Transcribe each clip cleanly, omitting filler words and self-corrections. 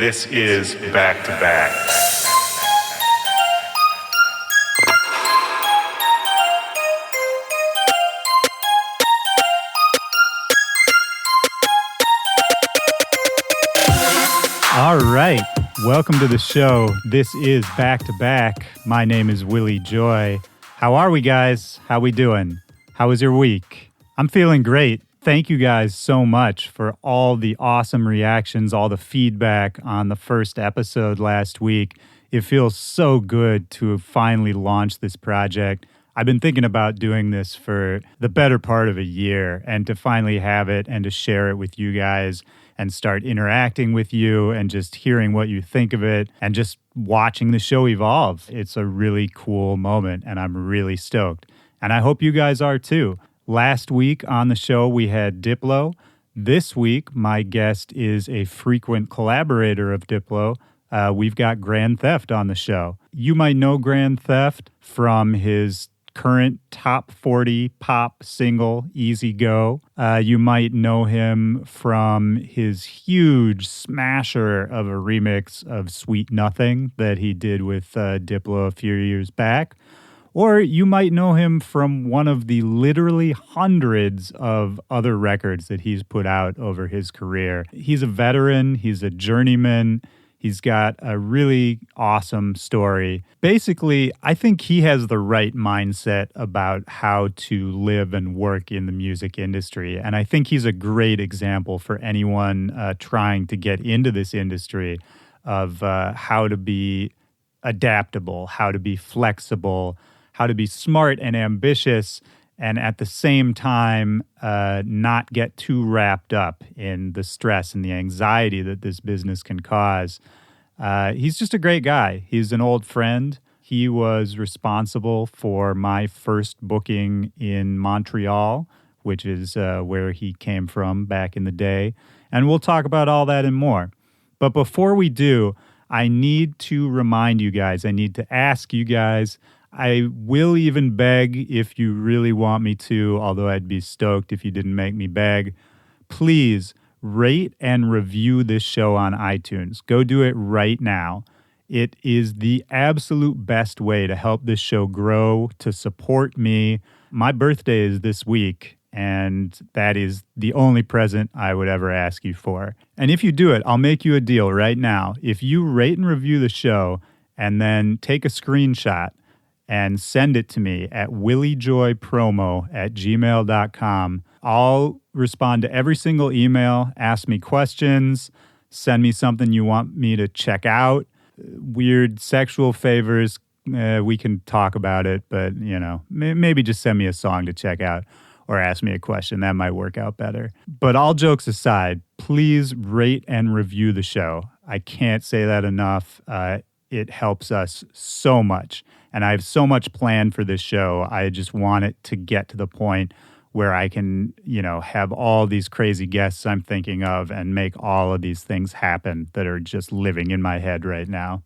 This is Back to Back. All right, welcome to the show. This is Back to Back. My name is Willy Joy. How are we, guys? How we doing? How was your week? I'm feeling great. Thank you guys so much for all the awesome reactions, all the feedback on the first episode last week. It feels so good to finally launch this project. I've been thinking about doing this for the better part of a year, and to finally have it and to share it with you guys and start interacting with you and just hearing what you think of it and just watching the show evolve. It's a really cool moment, and I'm really stoked. And I hope you guys are too. Last week on the show, we had Diplo. This week, my guest is a frequent collaborator of Diplo. We've got Grandtheft on the show. You might know Grandtheft from his current top 40 pop single, Easy Go. You might know him from his huge smasher of a remix of Sweet Nothing that he did with Diplo a few years back. Or you might know him from one of the literally hundreds of other records that he's put out over his career. He's a veteran. He's a journeyman. He's got a really awesome story. Basically, I think he has the right mindset about how to live and work in the music industry. And I think he's a great example for anyone trying to get into this industry of how to be adaptable, how to be flexible, how to be smart and ambitious, and at the same time not get too wrapped up in the stress and the anxiety that this business can cause. He's just a great guy. He's an old friend. He was responsible for my first booking in Montreal, which is where he came from back in the day. And we'll talk about all that and more. But before we do, I need to remind you guys, I need to ask you guys, I will even beg if you really want me to, although I'd be stoked if you didn't make me beg. Please rate and review this show on iTunes. Go do it right now. It is the absolute best way to help this show grow, to support me. My birthday is this week, and that is the only present I would ever ask you for. And if you do it, I'll make you a deal right now. If you rate and review the show and then take a screenshot and send it to me at willyjoypromo@gmail.com. I'll respond to every single email, ask me questions, send me something you want me to check out, weird sexual favors, we can talk about it, but, maybe just send me a song to check out or ask me a question. That might work out better. But all jokes aside, please rate and review the show. I can't say that enough. It helps us so much. And I have so much planned for this show. I just want it to get to the point where I can, have all these crazy guests I'm thinking of and make all of these things happen that are just living in my head right now.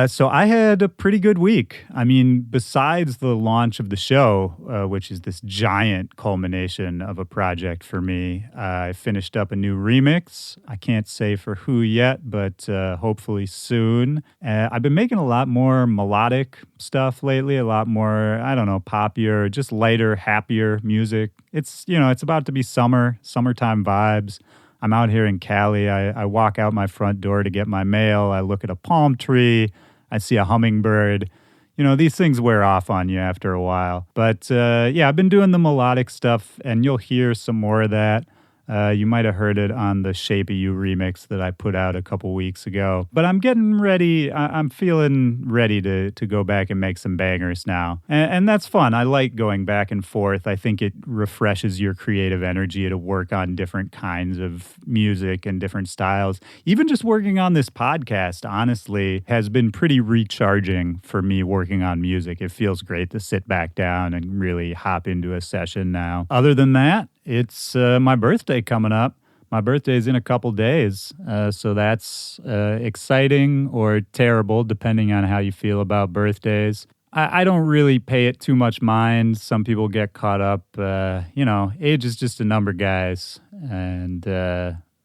So I had a pretty good week. I mean, besides the launch of the show, which is this giant culmination of a project for me, I finished up a new remix. I can't say for who yet, but hopefully soon. I've been making a lot more melodic stuff lately, a lot more, poppier, just lighter, happier music. It's about to be summertime vibes. I'm out here in Cali. I walk out my front door to get my mail. I look at a palm tree. I see a hummingbird. These things wear off on you after a while. But I've been doing the melodic stuff, and you'll hear some more of that. You might have heard it on the Shape of You remix that I put out a couple weeks ago. But I'm getting ready. I'm feeling ready to go back and make some bangers now. And that's fun. I like going back and forth. I think it refreshes your creative energy to work on different kinds of music and different styles. Even just working on this podcast, honestly, has been pretty recharging for me working on music. It feels great to sit back down and really hop into a session now. Other than that, it's my birthday coming up. My birthday's in a couple days, so that's exciting or terrible, depending on how you feel about birthdays. I don't really pay it too much mind. Some people get caught up. Age is just a number, guys, and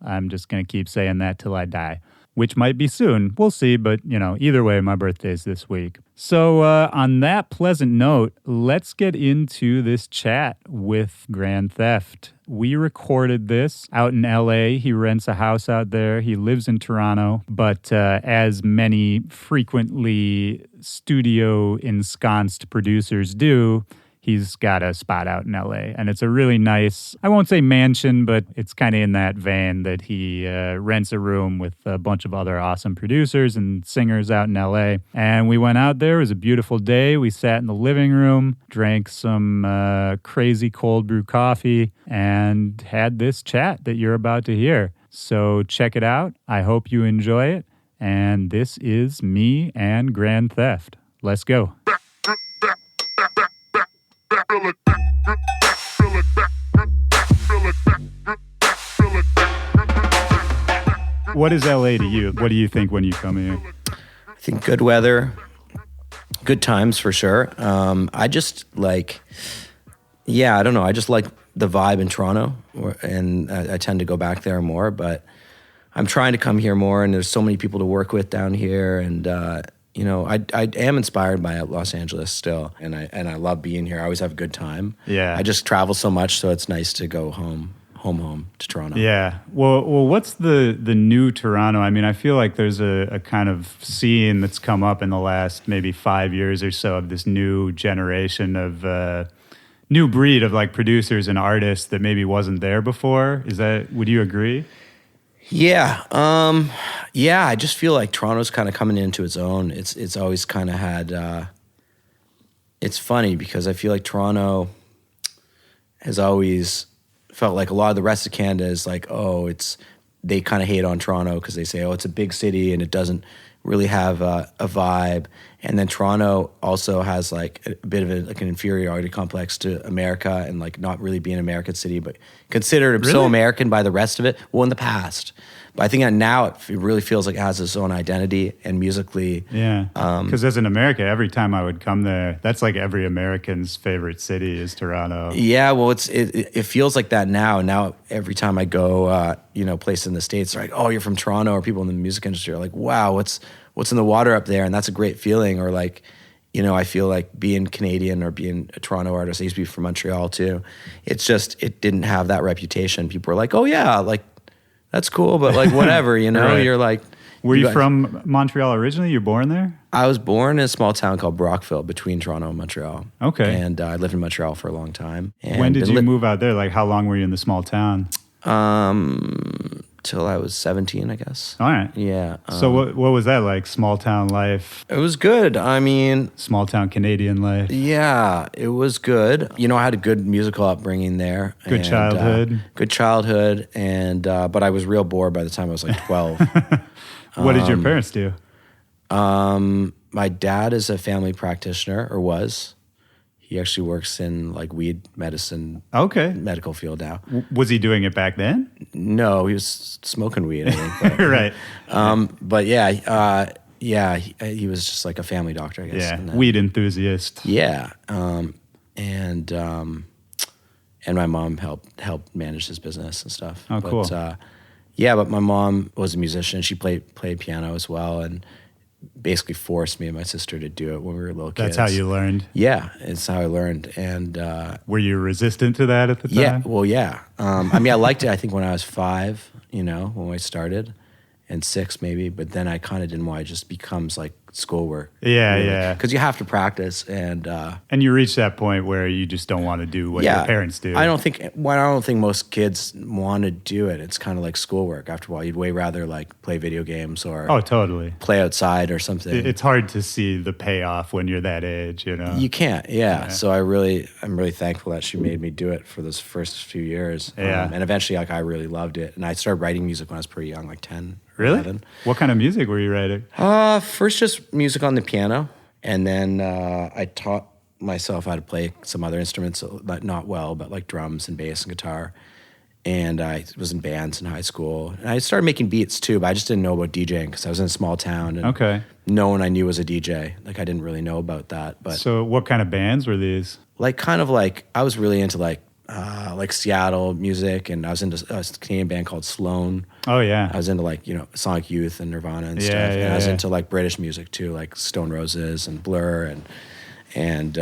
I'm just going to keep saying that till I die. which might be soon. We'll see, but either way, my birthday's this week. So on that pleasant note, let's get into this chat with Grandtheft. We recorded this out in LA. He rents a house out there. He lives in Toronto, but as many frequently studio ensconced producers do, he's got a spot out in LA, and it's a really nice, I won't say mansion, but it's kind of in that vein that he rents a room with a bunch of other awesome producers and singers out in LA. And we went out there. It was a beautiful day. We sat in the living room, drank some crazy cold brew coffee, and had this chat that you're about to hear. So check it out. I hope you enjoy it. And this is me and Grandtheft. Let's go. What is LA to you? What do you think when you come here? I think good weather, good times for sure. I just like, I don't know. I just like the vibe in Toronto, and I tend to go back there more, but I'm trying to come here more, and there's so many people to work with down here, and I am inspired by Los Angeles still, and I love being here. I always have a good time. Yeah. I just travel so much, so it's nice to go home to Toronto. Yeah. Well, what's the new Toronto? I mean, I feel like there's a kind of scene that's come up in the last maybe 5 years or so of this new generation of new breed of like producers and artists that maybe wasn't there before. Would you agree? Yeah. I just feel like Toronto's kind of coming into its own. It's always kind of had, it's funny because I feel like Toronto has always felt like a lot of the rest of Canada is like, they kind of hate on Toronto because they say, it's a big city and it doesn't really have a vibe. And then Toronto also has like a bit of an inferiority complex to America and like not really being an American city, but considered so American by the rest of it. Well, in the past. But I think that now it really feels like it has its own identity and musically. Yeah, because as an American, every time I would come there, that's like every American's favorite city is Toronto. Yeah, well, it feels like that now. Now every time I go, place in the States, they're like, you're from Toronto, or people in the music industry are like, wow, what's in the water up there? And that's a great feeling. Or like, I feel like being Canadian or being a Toronto artist, I used to be from Montreal too. It's just, it didn't have that reputation. People were like, like, that's cool, but like whatever, Right. You're like... Were you from Montreal originally? You were born there? I was born in a small town called Brockville between Toronto and Montreal. Okay. And I lived in Montreal for a long time. And when did you move out there? Like how long were you in the small town? Till I was 17, I guess. All right. Yeah. So what was that like, small town life? It was good. I mean... Small town Canadian life. Yeah, it was good. I had a good musical upbringing there. Good childhood. Good childhood. And but I was real bored by the time I was like 12. What did your parents do? My dad is a family practitioner, or was. He actually works in like weed medicine, medical field now. Was he doing it back then? No, he was smoking weed, I think. But, right. But he was just like a family doctor, I guess. Yeah, weed enthusiast. Yeah, and my mom helped manage his business and stuff. Oh, cool. But my mom was a musician. She played piano as well, and basically forced me and my sister to do it when we were little kids. That's how you learned? Yeah, it's how I learned. And were you resistant to that at the time? Yeah, well, yeah. I liked it, I think, when I was 5, when I started, and 6 maybe, but then I kind of didn't want it. It just becomes like schoolwork. Yeah, really. Yeah. Because you have to practice, and you reach that point where you just don't want to do what your parents do. I don't think most kids want to do it. It's kind of like schoolwork. After a while, you'd way rather like play video games or totally play outside or something. It's hard to see the payoff when you're that age, You can't, yeah. So I'm really thankful that she made me do it for those first few years. Yeah. And eventually, like, I really loved it, and I started writing music when I was pretty young, like 10. Really? 11. What kind of music were you writing? First just music on the piano, and then I taught myself how to play some other instruments, not well, but like drums and bass and guitar. And I was in bands in high school. And I started making beats too, but I just didn't know about DJing because I was in a small town, and no one I knew was a DJ. Like, I didn't really know about that. But so what kind of bands were these? Like, kind of like, I was really into like like Seattle music, and I was into a Canadian band called Sloan. Oh yeah. I was into like, Sonic Youth and Nirvana and Yeah, stuff. And yeah, I was yeah. into like British music too, like Stone Roses and Blur and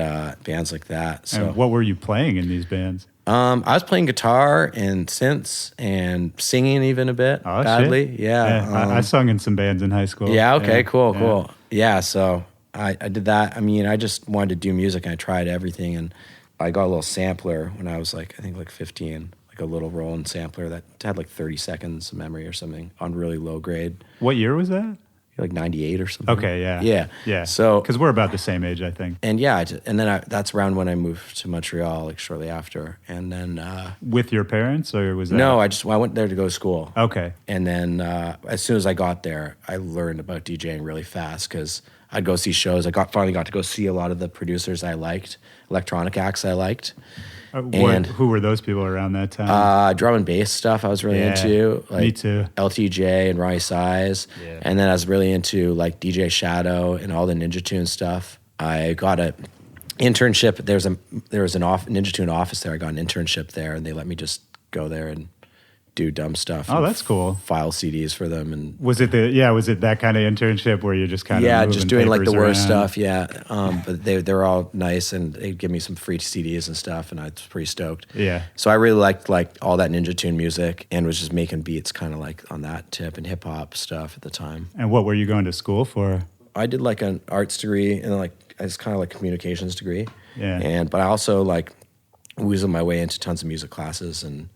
bands like that. So And what were you playing in these bands? I was playing guitar and synths and singing even a bit Oh, badly. shit. Yeah. I sung in some bands in high school. Yeah, okay, Yeah, cool, yeah. cool. Yeah, so I did that. I mean, I just wanted to do music and I tried everything. And I got a little sampler when I was like, I think like 15, like a little Roland sampler that had like 30 seconds of memory or something on really low grade, What year was that? like 98 or something. Okay, yeah. Yeah. Yeah. So, Because we're about the same age, I think. and yeah, and then that's around when I moved to Montreal, like shortly after. And then, With your parents, or was that? no, I went there to go to school. Okay. And then as soon as I got there, I learned about DJing really fast because I'd go see shows. Finally got to go see a lot of the producers I liked, electronic acts I liked. And Who were those people around that time? Drum and bass stuff I was really Yeah, into. Like me too. LTJ and Ronnie Size. Yeah. And then I was really into like DJ Shadow and all the Ninja Tune stuff. I got a internship. There was an Ninja Tune office there. I got an internship there, and they let me just go there and do dumb stuff. Oh, and that's cool. File CDs for them and Was it that kind of internship where you're just kind of just doing like the worst around? stuff. Yeah, but they're all nice and they'd give me some free CDs and stuff, and I was pretty stoked. Yeah. So I really liked like all that Ninja Tune music and was just making beats kind of like on that tip and hip hop stuff at the time. And what were you going to school for? I did like an arts degree and like it's kind of like communications degree. Yeah. But I also like weaseled my way into tons of music classes and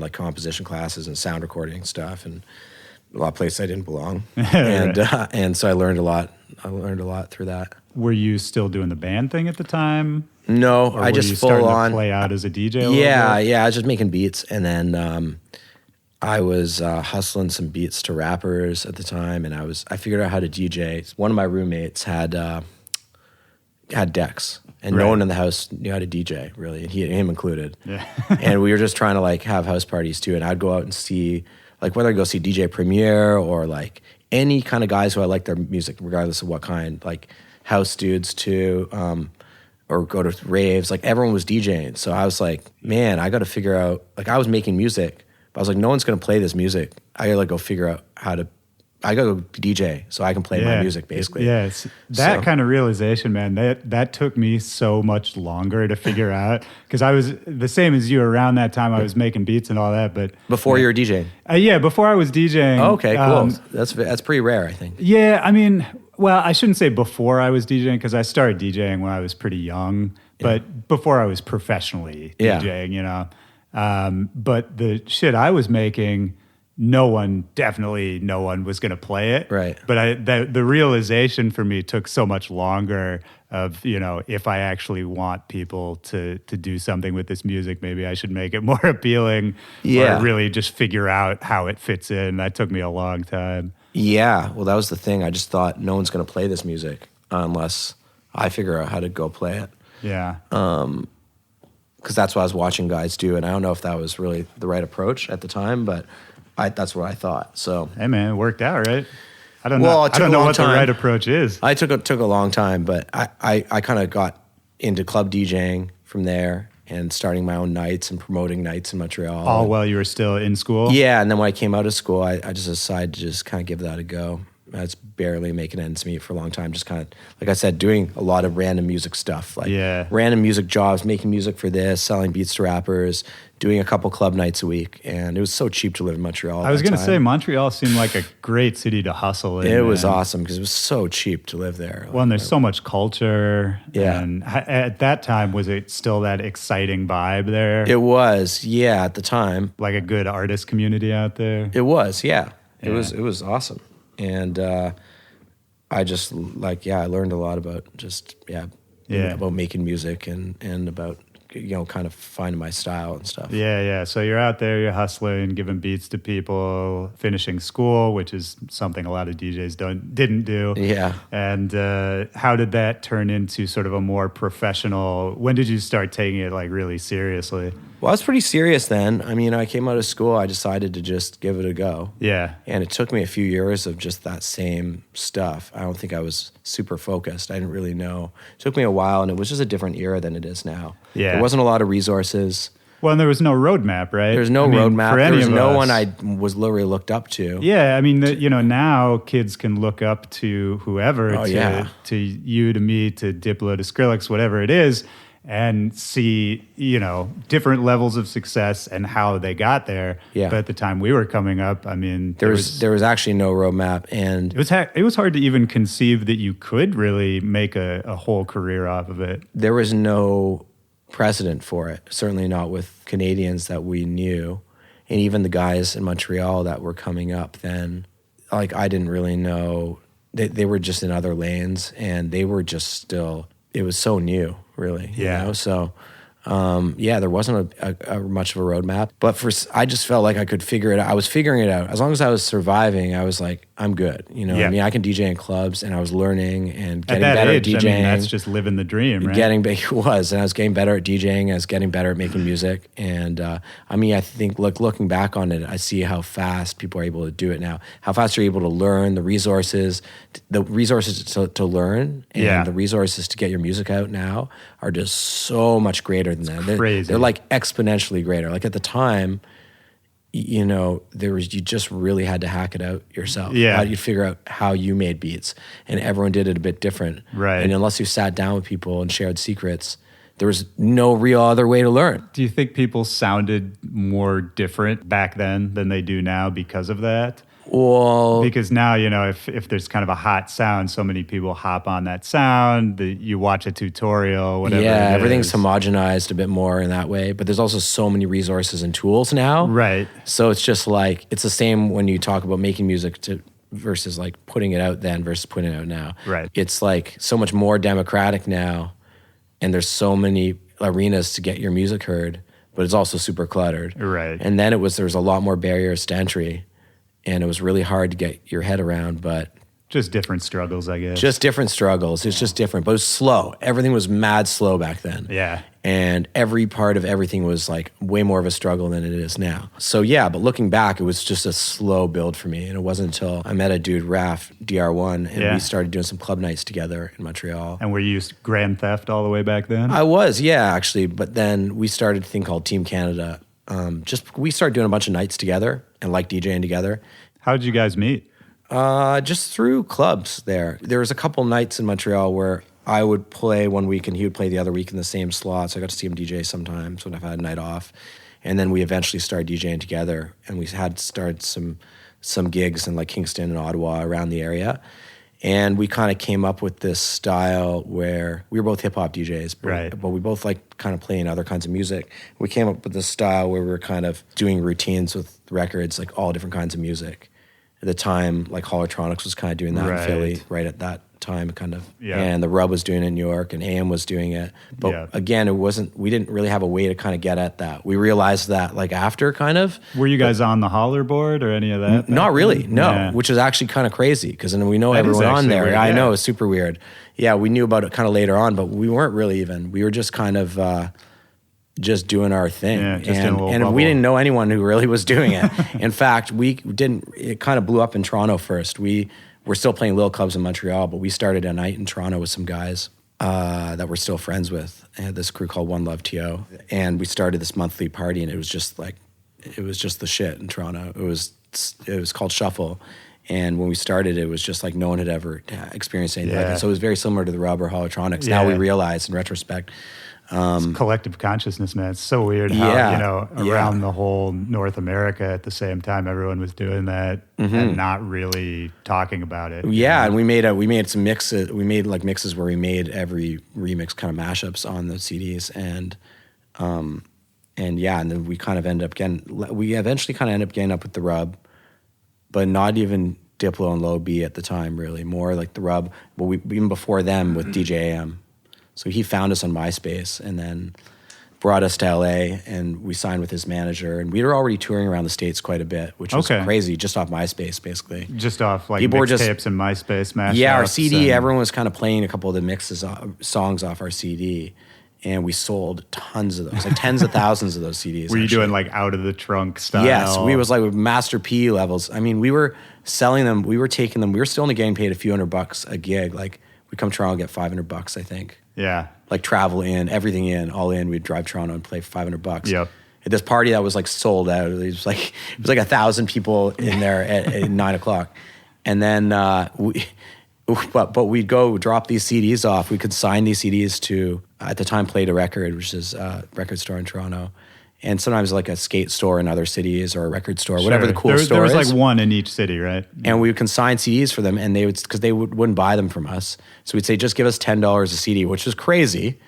like composition classes and sound recording stuff and a lot of places I didn't belong. And so I learned a lot. I learned a lot through that. Were you still doing the band thing at the time? No, Or I were just you full starting on to play out as a DJ? Yeah, little bit? I was just making beats, and then I was hustling some beats to rappers at the time, and I figured out how to DJ. One of my roommates had decks, and no Right. one in the house knew how to DJ really, and him included. Yeah. And we were just trying to like have house parties too, and I'd go out and see like whether I go see DJ Premier or like any kind of guys who I like their music, regardless of what kind, like house dudes too. Or go to raves, like everyone was DJing. So I was like, man, I got to figure out, like I was making music, but I was like, no one's going to play this music. I got to like go figure out I got to go DJ so I can play my music basically. Yes. That kind of realization, man, that took me so much longer to figure out because I was the same as you around that time. I was making beats and all that, but Before you were DJing? yeah, before I was DJing. Oh, okay, cool. That's pretty rare, I think. Yeah, I mean, well, I shouldn't say before I was DJing because I started DJing when I was pretty young, but before I was professionally DJing, you know. But the shit I was making, no one was going to play it. Right. But the realization for me took so much longer of, you know, if I actually want people to do something with this music, maybe I should make it more appealing or really just figure out how it fits in. That took me a long time. Yeah, well, that was the thing. I just thought no one's going to play this music unless I figure out how to go play it. Yeah. Because that's what I was watching guys do, and I don't know if that was really the right approach at the time, but that's what I thought. So, Hey man, it worked out, right? I don't Well, know. it took I don't a know long what time. the right approach is. I took a long time, but I kind of got into club DJing from there and starting my own nights and promoting nights in Montreal. All while you were still in school? Yeah, and then when I came out of school, I just decided to just kind of give that a go. I was barely making ends meet for a long time, just kind of, like I said, doing a lot of random music stuff, like random music jobs, making music for this, selling beats to rappers, doing a couple club nights a week, and it was so cheap to live in Montreal. I was going to say Montreal seemed like a great city to hustle in. It was man. awesome because it was so cheap to live there. Well, and there's so much culture. Yeah. And at that time, was it still that exciting vibe there? It was, yeah, at the time. Like a good artist community out there? It was, yeah. Yeah. It was awesome. And I just I learned a lot about about making music and about, you know, kind of finding my style and stuff. Yeah. So you're out there, you're hustling, giving beats to people, finishing school, which is something a lot of DJs didn't do. Yeah. And how did that turn into sort of a more professional? When did you start taking it like really seriously? Well, I was pretty serious then. I mean, I came out of school, I decided to just give it a go. Yeah. And it took me a few years of just that same stuff. I don't think I was super focused. I didn't really know. It took me a while, and it was just a different era than it is now. Yeah. There wasn't a lot of resources. Well, and there was no roadmap, right? There's no roadmap. For There any was of no us. one I was literally looked up to. Yeah, I mean, now kids can look up to whoever, to you, to me, to Diplo, to Skrillex, whatever it is, and see, different levels of success and how they got there. Yeah. But at the time we were coming up, I mean, There was actually no roadmap, and it was hard to even conceive that you could really make a whole career off of it. there was no precedent for it. Certainly not with Canadians that we knew, and even the guys in Montreal that were coming up then. Like, I didn't really know. They were just in other lanes, and they were just still. It was so new, really. Yeah. So, there wasn't a much of a roadmap. But I just felt like I could figure it out. I was figuring it out. As long as I was surviving, I was like, I'm good. I mean, I can DJ in clubs, and I was learning and getting better age, at DJing. I mean, that's just living the dream, right? It was, and I was getting better at DJing. I was getting better at making music, and I think looking back on it, I see how fast people are able to do it now. How fast you're able to learn, the resources to learn, and the resources to get your music out now are just so much greater than that. Crazy. They're like exponentially greater. Like at the time, you just really had to hack it out yourself. Yeah. You'd figure out how you made beats, and everyone did it a bit different. Right. And unless you sat down with people and shared secrets, there was no real other way to learn. Do you think people sounded more different back then than they do now because of that? Well, Because now, if there's kind of a hot sound, so many people hop on that sound, you watch a tutorial, whatever. yeah, it everything's is. homogenized a bit more in that way, but there's also so many resources and tools now. Right. So it's just like, it's the same when you talk about making music versus like putting it out then versus putting it out now. Right. It's like so much more democratic now, and there's so many arenas to get your music heard, but it's also super cluttered. Right. And then there was a lot more barriers to entry, and it was really hard to get your head around, but Just different struggles, I guess. just different struggles. It's just different, but it was slow. Everything was mad slow back then. Yeah. And every part of everything was like way more of a struggle than it is now. So yeah, but looking back, it was just a slow build for me. And it wasn't until I met a dude, Raph, DR1, and we started doing some club nights together in Montreal. And were you Grandtheft all the way back then? I was, yeah, actually. But then we started a thing called Team Canada. We started doing a bunch of nights together and like DJing together. How did you guys meet? Just through clubs there. There was a couple nights in Montreal where I would play one week and he would play the other week in the same slots. I got to see him DJ sometimes when I've had a night off. And then we eventually started DJing together, and we had started some gigs in like Kingston and Ottawa around the area. And we kind of came up with this style where we were both hip-hop DJs, but we both like kind of playing other kinds of music. We came up with this style where we were kind of doing routines with records, like all different kinds of music. At the time, like Holotronics was kind of doing that in Philly right at that time, kind of. Yeah. And the Rub was doing it in New York, and AM was doing it. But again, we didn't really have a way to kind of get at that. We realized that like after kind of. Were you guys on the holler board or any of that? Not really, no. Which is actually kind of crazy, because then we know that everyone on there. Weird, I know, it's super weird. Yeah, we knew about it kind of later on, but we weren't really even. We were just kind of just doing our thing. Yeah, just in a little bubble. We didn't know anyone who really was doing it. In fact, it kind of blew up in Toronto first. We were still playing little clubs in Montreal, but we started a night in Toronto with some guys that we're still friends with. I had this crew called One Love TO, and we started this monthly party, and it was just the shit in Toronto. It was called Shuffle. And when we started, it was just like no one had ever experienced anything like it. So it was very similar to the Rub or Holotronics. Now we realize in retrospect. It's collective consciousness, man. It's so weird how, around the whole North America at the same time, everyone was doing that and not really talking about it. Yeah, and we made some mixes. We made like mixes where we made every remix kind of mashups on those CDs, and then we kind of eventually kind of ended up getting up with the Rub, but not even Diplo and Low B at the time, really. More like the Rub, but even before them with DJ AM. So he found us on MySpace and then brought us to LA, and we signed with his manager. And we were already touring around the States quite a bit, which was crazy, just off MySpace, basically. Just off like mixtapes and MySpace mashups. Yeah, our CD, everyone was kind of playing a couple of the songs off our CD. And we sold tons of those, like tens of thousands of those CDs. Were you doing like out of the trunk style? Yes, we was like with Master P levels. I mean, we were selling them, we were taking them, we were still only getting paid a few $100 a gig. Like we'd come to Toronto and get $500, I think. Yeah. Like travel in, everything in, all in. We'd drive Toronto and play for $500. Yep. at this party that was like sold out. It was like 1,000 people in there at 9:00, and then but we'd go drop these CDs off. We could sign these CDs to at the time Play to Record, which is a record store in Toronto. And sometimes like a skate store in other cities or a record store, whatever the cool store is. There was like one in each city, right? And we would consign CDs for them, and because they wouldn't buy them from us. So we'd say, just give us $10 a CD, which was crazy.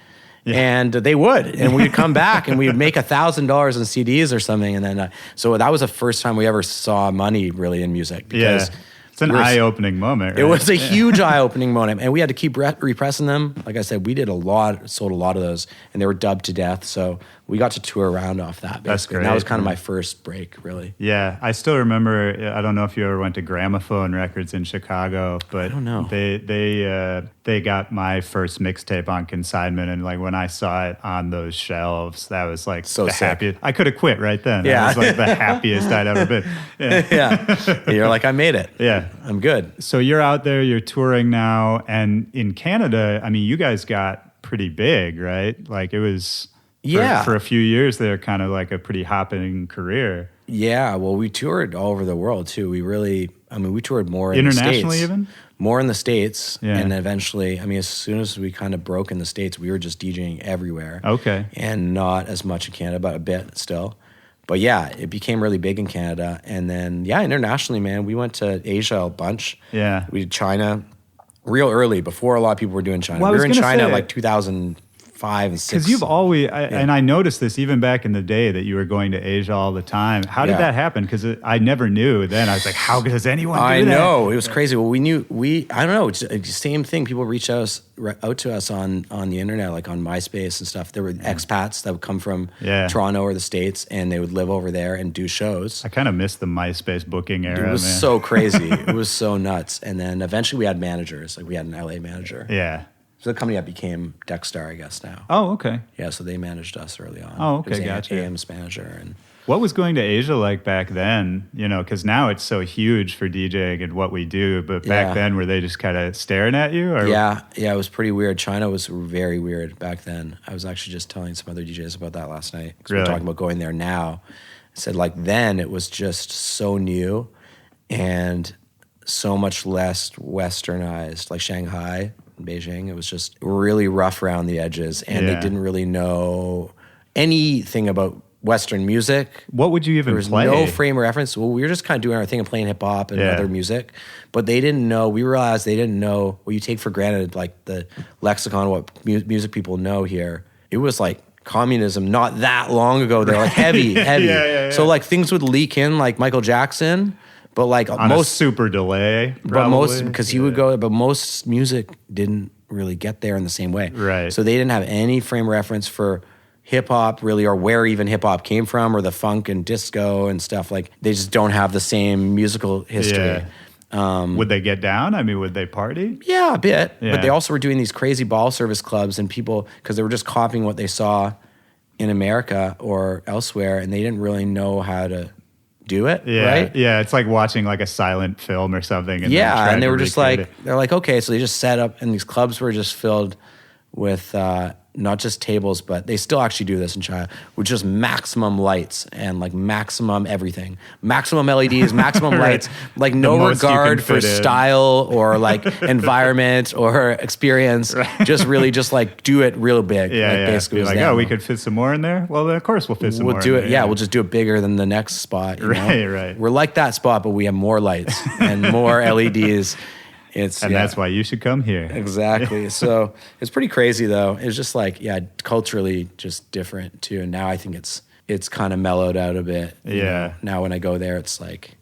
Yeah. And they would. And we'd come back and we'd make $1,000 in CDs or something. And then, so that was the first time we ever saw money really in music. Because it's an eye-opening moment, right? It was a huge eye-opening moment. And we had to keep repressing them. Like I said, we sold a lot of those, and they were dubbed to death. So we got to tour around off that, basically. That's great. And that was kind of my first break, really. Yeah, I still remember, I don't know if you ever went to Gramophone Records in Chicago, but I don't know. They got my first mixtape on consignment, and like when I saw it on those shelves, that was like so the sick. Happiest. I could have quit right then. Yeah. That was like the happiest I'd ever been. Yeah. Yeah. You're like, I made it. Yeah. I'm good. So you're out there, you're touring now, and in Canada, I mean, you guys got pretty big, right? Like it was... For a few years there, kind of like a pretty hopping career. Yeah, well, we toured all over the world too. We toured more in internationally, the States. even more in the States, yeah. And eventually, as soon as we kind of broke in the States, we were just DJing everywhere. Okay, and not as much in Canada, but a bit still. But yeah, it became really big in Canada, and then internationally, man, we went to Asia a bunch. Yeah, we did China real early before a lot of people were doing China. Well, we were in China like 2005 and 6. Because you've always, and I noticed this even back in the day that you were going to Asia all the time. How did that happen? Because I never knew then. I was like, how does anyone do that? I know. It was crazy. Well, I don't know. It's the same thing. People reach out to us on the internet, like on MySpace and stuff. There were expats that would come from Toronto or the States, and they would live over there and do shows. I kind of missed the MySpace booking era. It was so crazy. It was so nuts. And then eventually we had managers. Like we had an LA manager. Yeah. So the company that became Dexstar, I guess, now. Oh, okay. Yeah, so they managed us early on. Oh, okay, it was gotcha. AM's manager. And what was going to Asia like back then? Because now it's so huge for DJing and what we do, but back then, were they just kind of staring at you? Or? Yeah, it was pretty weird. China was very weird back then. I was actually just telling some other DJs about that last night, because we're talking about going there now. I said, like, then it was just so new and so much less westernized, like Shanghai, Beijing. It was just really rough around the edges, and they didn't really know anything about Western music. What would you even play? There was no frame of reference. Well, we were just kind of doing our thing and playing hip hop and other music, but they didn't know. We realized they didn't know what you take for granted, like the lexicon, what music people know here. It was like communism not that long ago. They're like heavy. Yeah. So like things would leak in, like Michael Jackson. But like on most super delay, probably. But most because he would go. But most music didn't really get there in the same way. Right. So they didn't have any frame reference for hip hop really, or where even hip hop came from, or the funk and disco and stuff. Like they just don't have the same musical history. Yeah. Would they get down? I mean, would they party? Yeah, a bit. Yeah. But they also were doing these crazy ball service clubs, and people, because they were just copying what they saw in America or elsewhere, and they didn't really know how to do it, right? Yeah, it's like watching like a silent film or something. And and they were just like, they're like, okay, so they just set up, and these clubs were just filled with not just tables, but they still actually do this in China, with just maximum lights and like maximum everything, maximum LEDs, maximum lights, like no regard for style or like environment or experience, just really just like do it real big. Basically, like, we could fit some more in there. Well, then of course we'll fit some more. We'll do it. There, we'll just do it bigger than the next spot. You know? Right. We're like that spot, but we have more lights and more LEDs. That's why you should come here. Exactly. So it's pretty crazy, though. It's just like, culturally just different, too. And now I think it's kind of mellowed out a bit. You know? Now when I go there, it's like,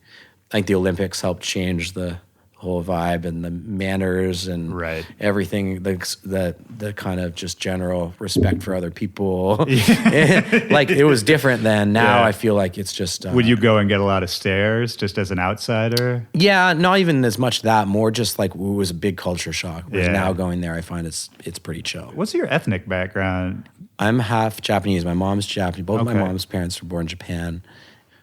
I think the Olympics helped change the whole vibe and the manners and everything, the kind of just general respect for other people. Like it was different then. Now I feel like it's just... Would you go and get a lot of stares just as an outsider? Yeah, not even as much that, more just like it was a big culture shock. Whereas now going there, I find it's pretty chill. What's your ethnic background? I'm half Japanese. My mom's Japanese. Both my mom's parents were born in Japan.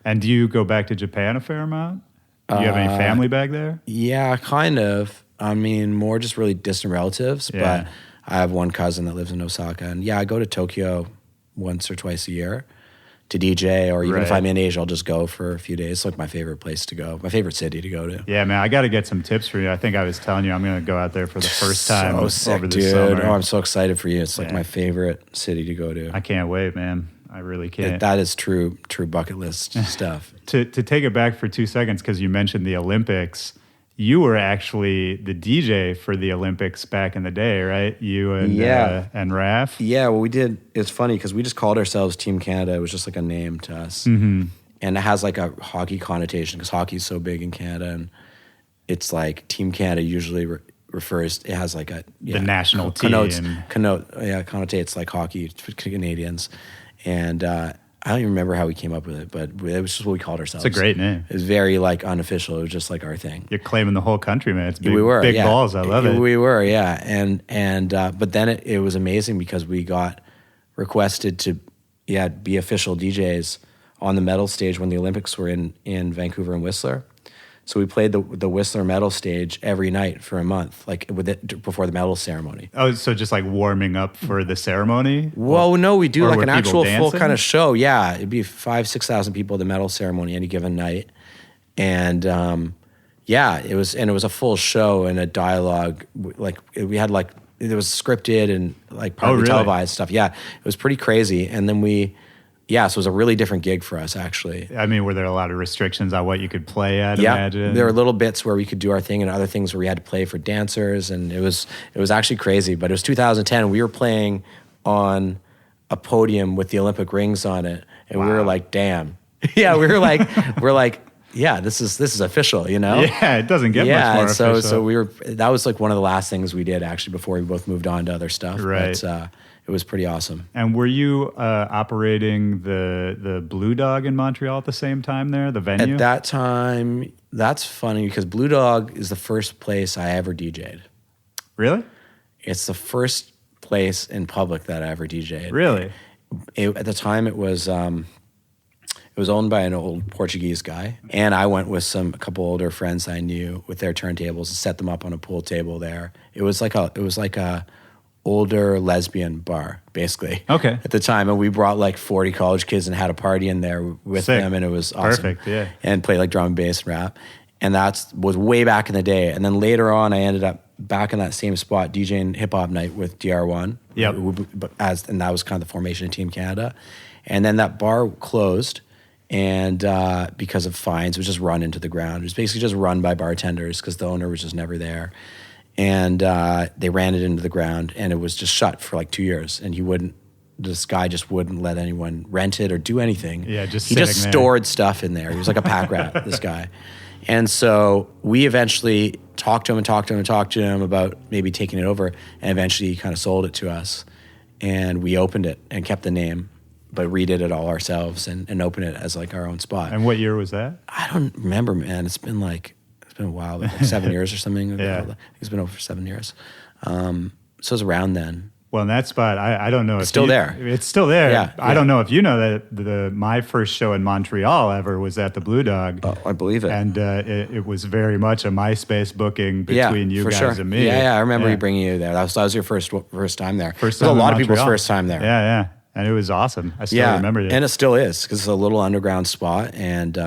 And do you go back to Japan a fair amount? Do you have any family back there? Yeah, kind of. I mean, more just really distant relatives, but I have one cousin that lives in Osaka. And I go to Tokyo once or twice a year to DJ, or even if Right. I'm in Asia, I'll just go for a few days. It's like my favorite place to go, my favorite city to go to. Yeah, man, I got to get some tips for you. I think I was telling you I'm going to go out there for the first time So sick, over the dude. summer. Oh, I'm so excited for you. It's like Yeah. my favorite city to go to. I can't wait, man. I really can't. That is true bucket list stuff. To take it back for 2 seconds, because you mentioned the Olympics, you were actually the DJ for the Olympics back in the day, right? You and and Raph. Yeah, well, we did. It's funny because we just called ourselves Team Canada. It was just like a name to us. And it has like a hockey connotation because hockey is so big in Canada. And it's like Team Canada usually refers, it has like a... The national connotes, team. Connotates like hockey for Canadians. And I don't even remember how we came up with it, but it was just what we called ourselves. It's a great name. It was very like unofficial. It was just like our thing. You're claiming the whole country, man. It's big, We were big balls. I love it. We were, yeah. And but then it was amazing because we got requested to be official DJs on the metal stage when the Olympics were in Vancouver and Whistler. So we played the Whistler metal stage every night for a month, like before the medal ceremony. Oh, so just like warming up for the ceremony? Well, no, we do or like were an people actual full dancing? kind of show. Yeah, it'd be 5,000-6,000 people at the medal ceremony any given night, and it was a full show and a dialogue. Like we had like it was scripted and like partly really? televised stuff. Yeah, it was pretty crazy. And then so it was a really different gig for us actually. I mean, were there a lot of restrictions on what you could play at? Yeah, Imagine? there were little bits where we could do our thing and other things where we had to play for dancers, and it was actually crazy. But it was 2010. We were playing on a podium with the Olympic rings on it, and we were like, "Damn!" Yeah, we're like, "Yeah, this is official," you know? Yeah, it doesn't get much more so official. that was like one of the last things we did actually before we both moved on to other stuff. Right. But, it was pretty awesome. And were you operating the Blue Dog in Montreal at the same time there, the venue? At that time, that's funny because Blue Dog is the first place I ever DJ'd. Really? It's the first place in public that I ever DJ'd. Really? At the time, it was owned by an old Portuguese guy, and I went with a couple older friends I knew with their turntables and set them up on a pool table there. It was like a older lesbian bar, basically. Okay. At the time, and we brought like 40 college kids and had a party in there with Sick. them, and it was awesome. Perfect, yeah. And played like drum and bass and rap, and that was way back in the day. And then later on, I ended up back in that same spot DJing hip hop night with DR1. Yep. And that was kind of the formation of Team Canada, and then that bar closed. And because of fines, it was just run into the ground. It was basically just run by bartenders because the owner was just never there. And they ran it into the ground, and it was just shut for like 2 years. And this guy just wouldn't let anyone rent it or do anything. Yeah, just he just sitting there. stored stuff in there. He was like a pack rat, this guy. And so we eventually talked to him about maybe taking it over, and eventually he kind of sold it to us. And we opened it and kept the name, but redid it all ourselves and opened it as like our own spot. And what year was that? I don't remember, man. It's been a while, like 7 years or something. Yeah. I think it's been over 7 years. So it was around then. Well, in that spot, I don't know if still there. It's still there. Yeah, I don't know if you know that my first show in Montreal ever was at the Blue Dog. Oh, I believe it. And it was very much a MySpace booking between you for guys sure. and me. Yeah, I remember you bringing you there. That was your first time there. First It was time a lot in of people's Montreal. first time there. Yeah. And it was awesome. I still remember it. And it still is because it's a little underground spot. And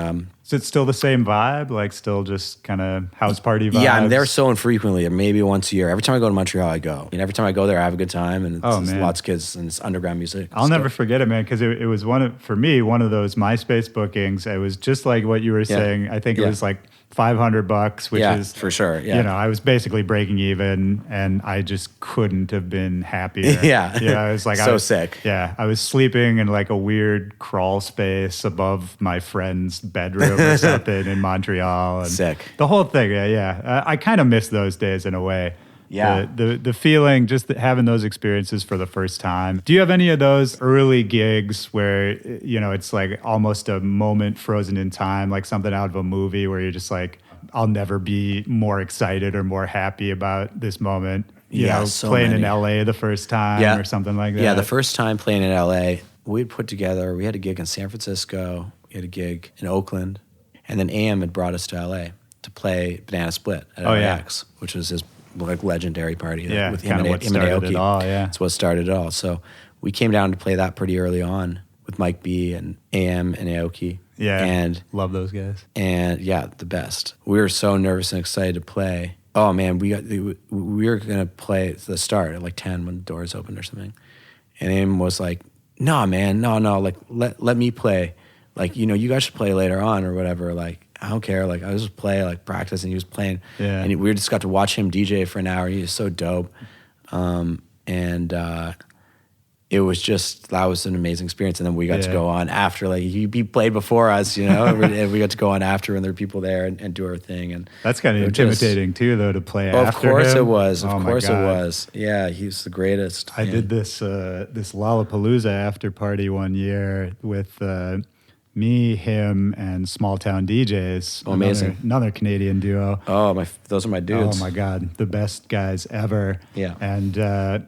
Is it still the same vibe? Like still just kind of house party vibes? yeah, I'm there so infrequently, maybe once a year. Every time I go to Montreal, I go. And every time I go there, I have a good time. And it's man. lots of kids and it's underground music. I'll never forget it, man, because it was one of those MySpace bookings. It was just like what you were saying. I think it was like $500, which is for sure. Yeah. You know, I was basically breaking even, and I just couldn't have been happier. Yeah. I was like, So sick. Yeah, I was sleeping in like a weird crawl space above my friend's bedroom or something in Montreal. And Sick. The whole thing. Yeah. I kind of miss those days in a way. Yeah. The feeling, just having those experiences for the first time. Do you have any of those early gigs where, you know, it's like almost a moment frozen in time, like something out of a movie where you're just like, I'll never be more excited or more happy about this moment? You know, so playing many. in LA the first time or something like that. Yeah, the first time playing in LA, we had a gig in San Francisco, we had a gig in Oakland, and then AM had brought us to LA to play Banana Split at LAX, which was his like legendary party with him kinda and what started Aoki. it all, yeah. That's what started it all. So we came down to play that pretty early on with Mike B and AM and Aoki. Yeah, and love those guys. And yeah, the best. We were so nervous and excited to play. Oh man, we were gonna play at the start at like 10 when the doors opened or something, and AM was like, "No, man, no, like let me play. Like, you guys should play later on or whatever. Like, I don't care. Like, I was just play, like practice." And he was playing, and we just got to watch him DJ for an hour. He was so dope, it was that was an amazing experience. And then we got to go on after, like he played before us, and we got to go on after, and there were people there and do our thing. And that's kind of intimidating too, though, to play after him. Of course it was. Of course it was. Yeah, he's the greatest. I did this Lollapalooza after party one year with me, him, and Small Town DJs. Oh, amazing. Another Canadian duo. Oh, those are my dudes. Oh my God, the best guys ever. Yeah. And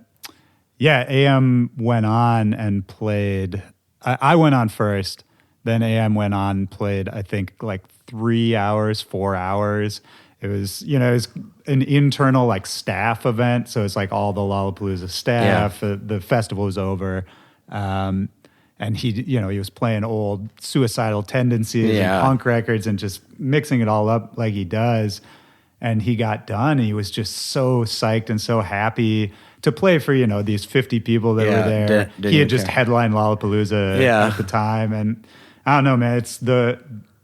AM went on and played. I went on first, then AM went on and played, I think, like 3 hours, 4 hours. It was, it was an internal like staff event. So it's like all the Lollapalooza staff. Yeah. The festival was over. And he was playing old Suicidal Tendencies and punk records and just mixing it all up like he does. And he got done and he was just so psyched and so happy to play for, these 50 people that were there. He had just headlined Lollapalooza at the time. And I don't know, man, it's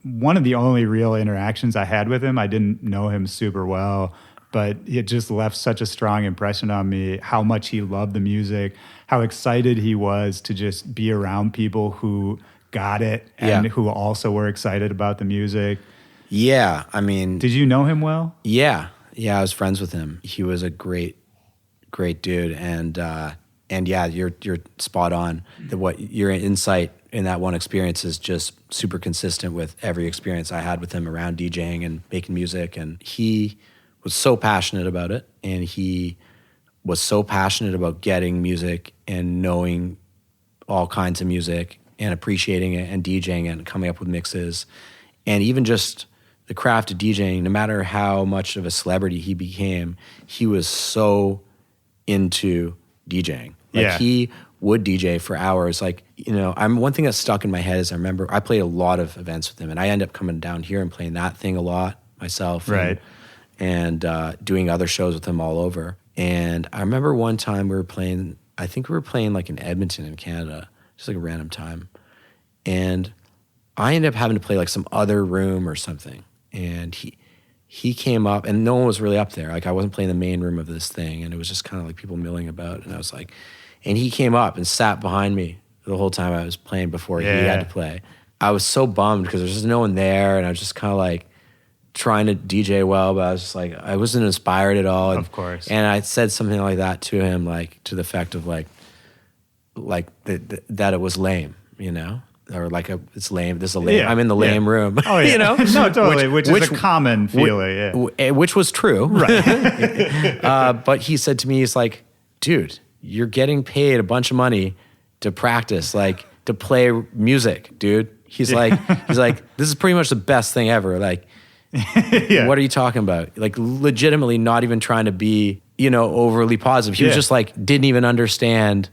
one of the only real interactions I had with him. I didn't know him super well, but it just left such a strong impression on me, how much he loved the music, how excited he was to just be around people who got it and who also were excited about the music. Yeah, I mean... Did you know him well? Yeah, I was friends with him. He was a great dude, and yeah, you're spot on. What your insight in that one experience is just super consistent with every experience I had with him around DJing and making music, and he was so passionate about it, and he was so passionate about getting music and knowing all kinds of music and appreciating it and DJing it and coming up with mixes, and even just the craft of DJing. No matter how much of a celebrity he became, he was so into DJing. Like he would DJ for hours. Like, one thing that stuck in my head is I remember I played a lot of events with him, and I ended up coming down here and playing that thing a lot myself. Right. And doing other shows with him all over. And I remember one time we were playing like in Edmonton in Canada, just like a random time. And I ended up having to play like some other room or something. And he came up, and no one was really up there. Like I wasn't playing the main room of this thing, and it was just kind of like people milling about. And I was like, and he came up and sat behind me the whole time I was playing before he had to play. I was so bummed because there's just no one there, and I was just kind of like trying to DJ well, but I was just like, I wasn't inspired at all. And, of course. And I said something like that to him, like to the effect of like that it was lame, or like it's lame. This is a lame. Yeah, I'm in the lame room. Oh yeah, no, totally. Which is a common feeling. Which was true, right? But he said to me, he's like, "Dude, you're getting paid a bunch of money to practice, like to play music, dude." He's like, this is pretty much the best thing ever. Like, what are you talking about? Like, legitimately, not even trying to be, overly positive. He was just like, didn't even understand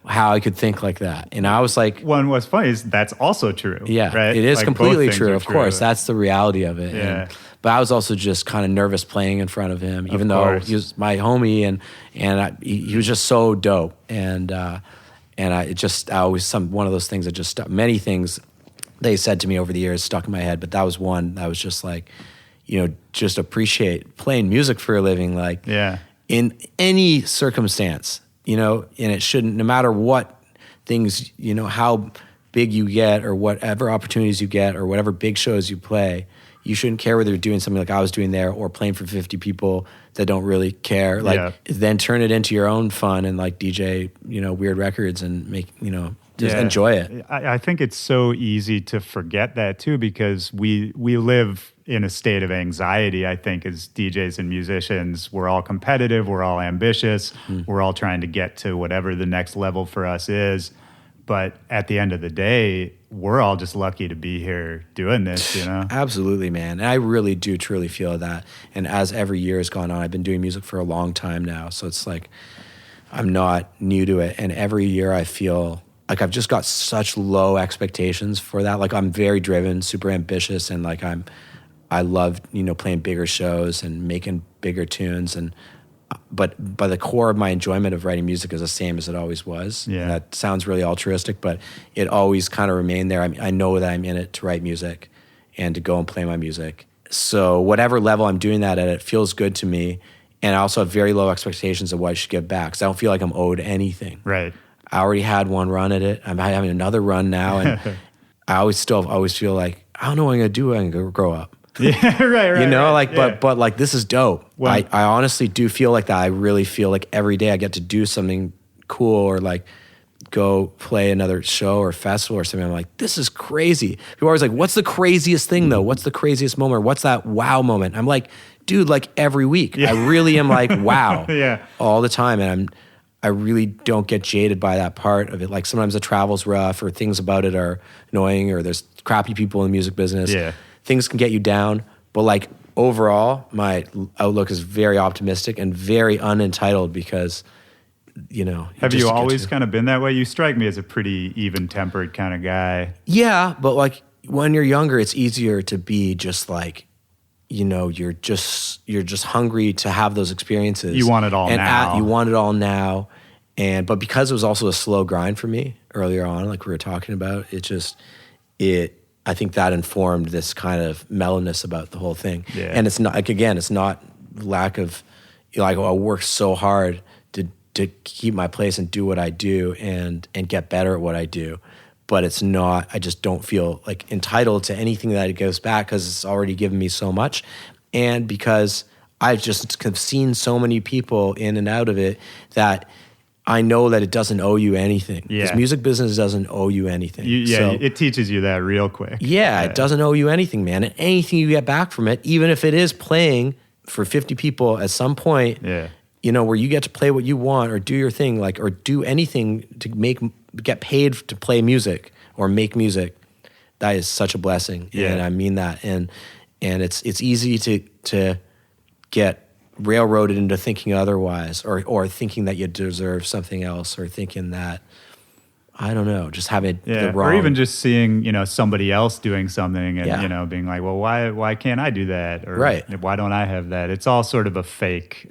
how I could think like that. And I was like, what's funny is that's also true. Yeah, right? It is like completely true. Of course, that's the reality of it. Yeah. But I was also just kind of nervous playing in front of him, even though he was my homie, and he was just so dope. And one of those things that just stuck. Many things they said to me over the years stuck in my head, but that was one that was just like, just appreciate playing music for a living, like in any circumstance, and it shouldn't, no matter what things, how big you get or whatever opportunities you get or whatever big shows you play, you shouldn't care whether you're doing something like I was doing there or playing for 50 people that don't really care. Like, then turn it into your own fun and like DJ, weird records and make, just enjoy it. I think it's so easy to forget that too, because we live in a state of anxiety, I think, as DJs and musicians. We're all competitive, we're all ambitious, we're all trying to get to whatever the next level for us is. But at the end of the day, we're all just lucky to be here doing this, Absolutely, man. And I really do truly feel that. And as every year has gone on, I've been doing music for a long time now. So it's like, I'm not new to it. And every year I feel like I've just got such low expectations for that. Like I'm very driven, super ambitious, and like I love, playing bigger shows and making bigger tunes, but by the core of my enjoyment of writing music is the same as it always was. Yeah. That sounds really altruistic, but it always kind of remained there. I know that I'm in it to write music and to go and play my music. So whatever level I'm doing that at, it feels good to me. And I also have very low expectations of what I should give back, because I don't feel like I'm owed anything. Right. I already had one run at it. I'm having another run now, and I always feel like I don't know what I'm gonna do when I grow up. Yeah, right. But like this is dope. I honestly do feel like that. I really feel like every day I get to do something cool, or like go play another show or festival or something. I'm like, this is crazy. People are always like, what's the craziest thing though? What's the craziest moment? What's that wow moment? I'm like, dude, like every week. Yeah. I really am like, wow. Yeah. All the time. And I really don't get jaded by that part of it. Like sometimes the travel's rough, or things about it are annoying, or there's crappy people in the music business. Yeah. Things can get you down. But like overall, my outlook is very optimistic and very unentitled, because Have you always kind of been that way? You strike me as a pretty even-tempered kind of guy. Yeah, but like when you're younger, it's easier to be just like, you're just hungry to have those experiences. You want it all now. You want it all now. But because it was also a slow grind for me earlier on, like we were talking about, I think that informed this kind of mellowness about the whole thing. Yeah. And it's not, like, again, it's not lack of, like, I work so hard to keep my place and do what I do and get better at what I do. But it's not, I just don't feel like entitled to anything that it gives back, because it's already given me so much. And because I've just seen so many people in and out of it, that I know that it doesn't owe you anything. Yeah. Because music business doesn't owe you anything. It teaches you that real quick. Yeah, it doesn't owe you anything, man. And anything you get back from it, even if it is playing for 50 people at some point, where you get to play what you want or do your thing, like, or do anything to get paid to play music or make music, that is such a blessing. Yeah. And I mean that. And it's easy to get railroaded into thinking otherwise, or thinking that you deserve something else, or thinking that, I don't know, just having the wrong... Or even just seeing, somebody else doing something and, being like, well, why can't I do that? Or why don't I have that? It's all sort of a fake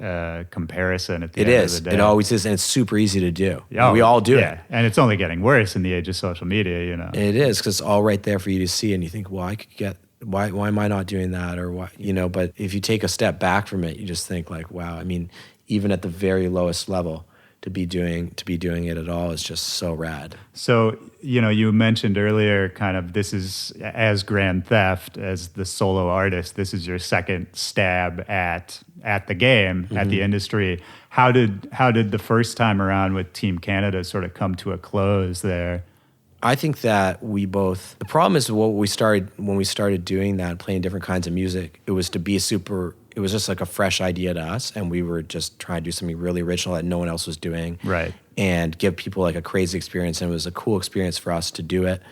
comparison at the end of the day. It always is, and it's super easy to do. Oh, we all do it. And it's only getting worse in the age of social media, It is, because it's all right there for you to see, and you think, well, I could get... Why am I not doing that? Or why, but if you take a step back from it, you just think like, wow, I mean, even at the very lowest level, to be doing it at all is just so rad. So, you mentioned earlier kind of this is, as Grandtheft, as the solo artist, this is your second stab at the game, at the industry. How did the first time around with Team Canada sort of come to a close there? I think that the problem is when we started doing that, playing different kinds of music, it was just like a fresh idea to us, and we were just trying to do something really original that no one else was doing. Right. And give people like a crazy experience, and it was a cool experience for us to do it.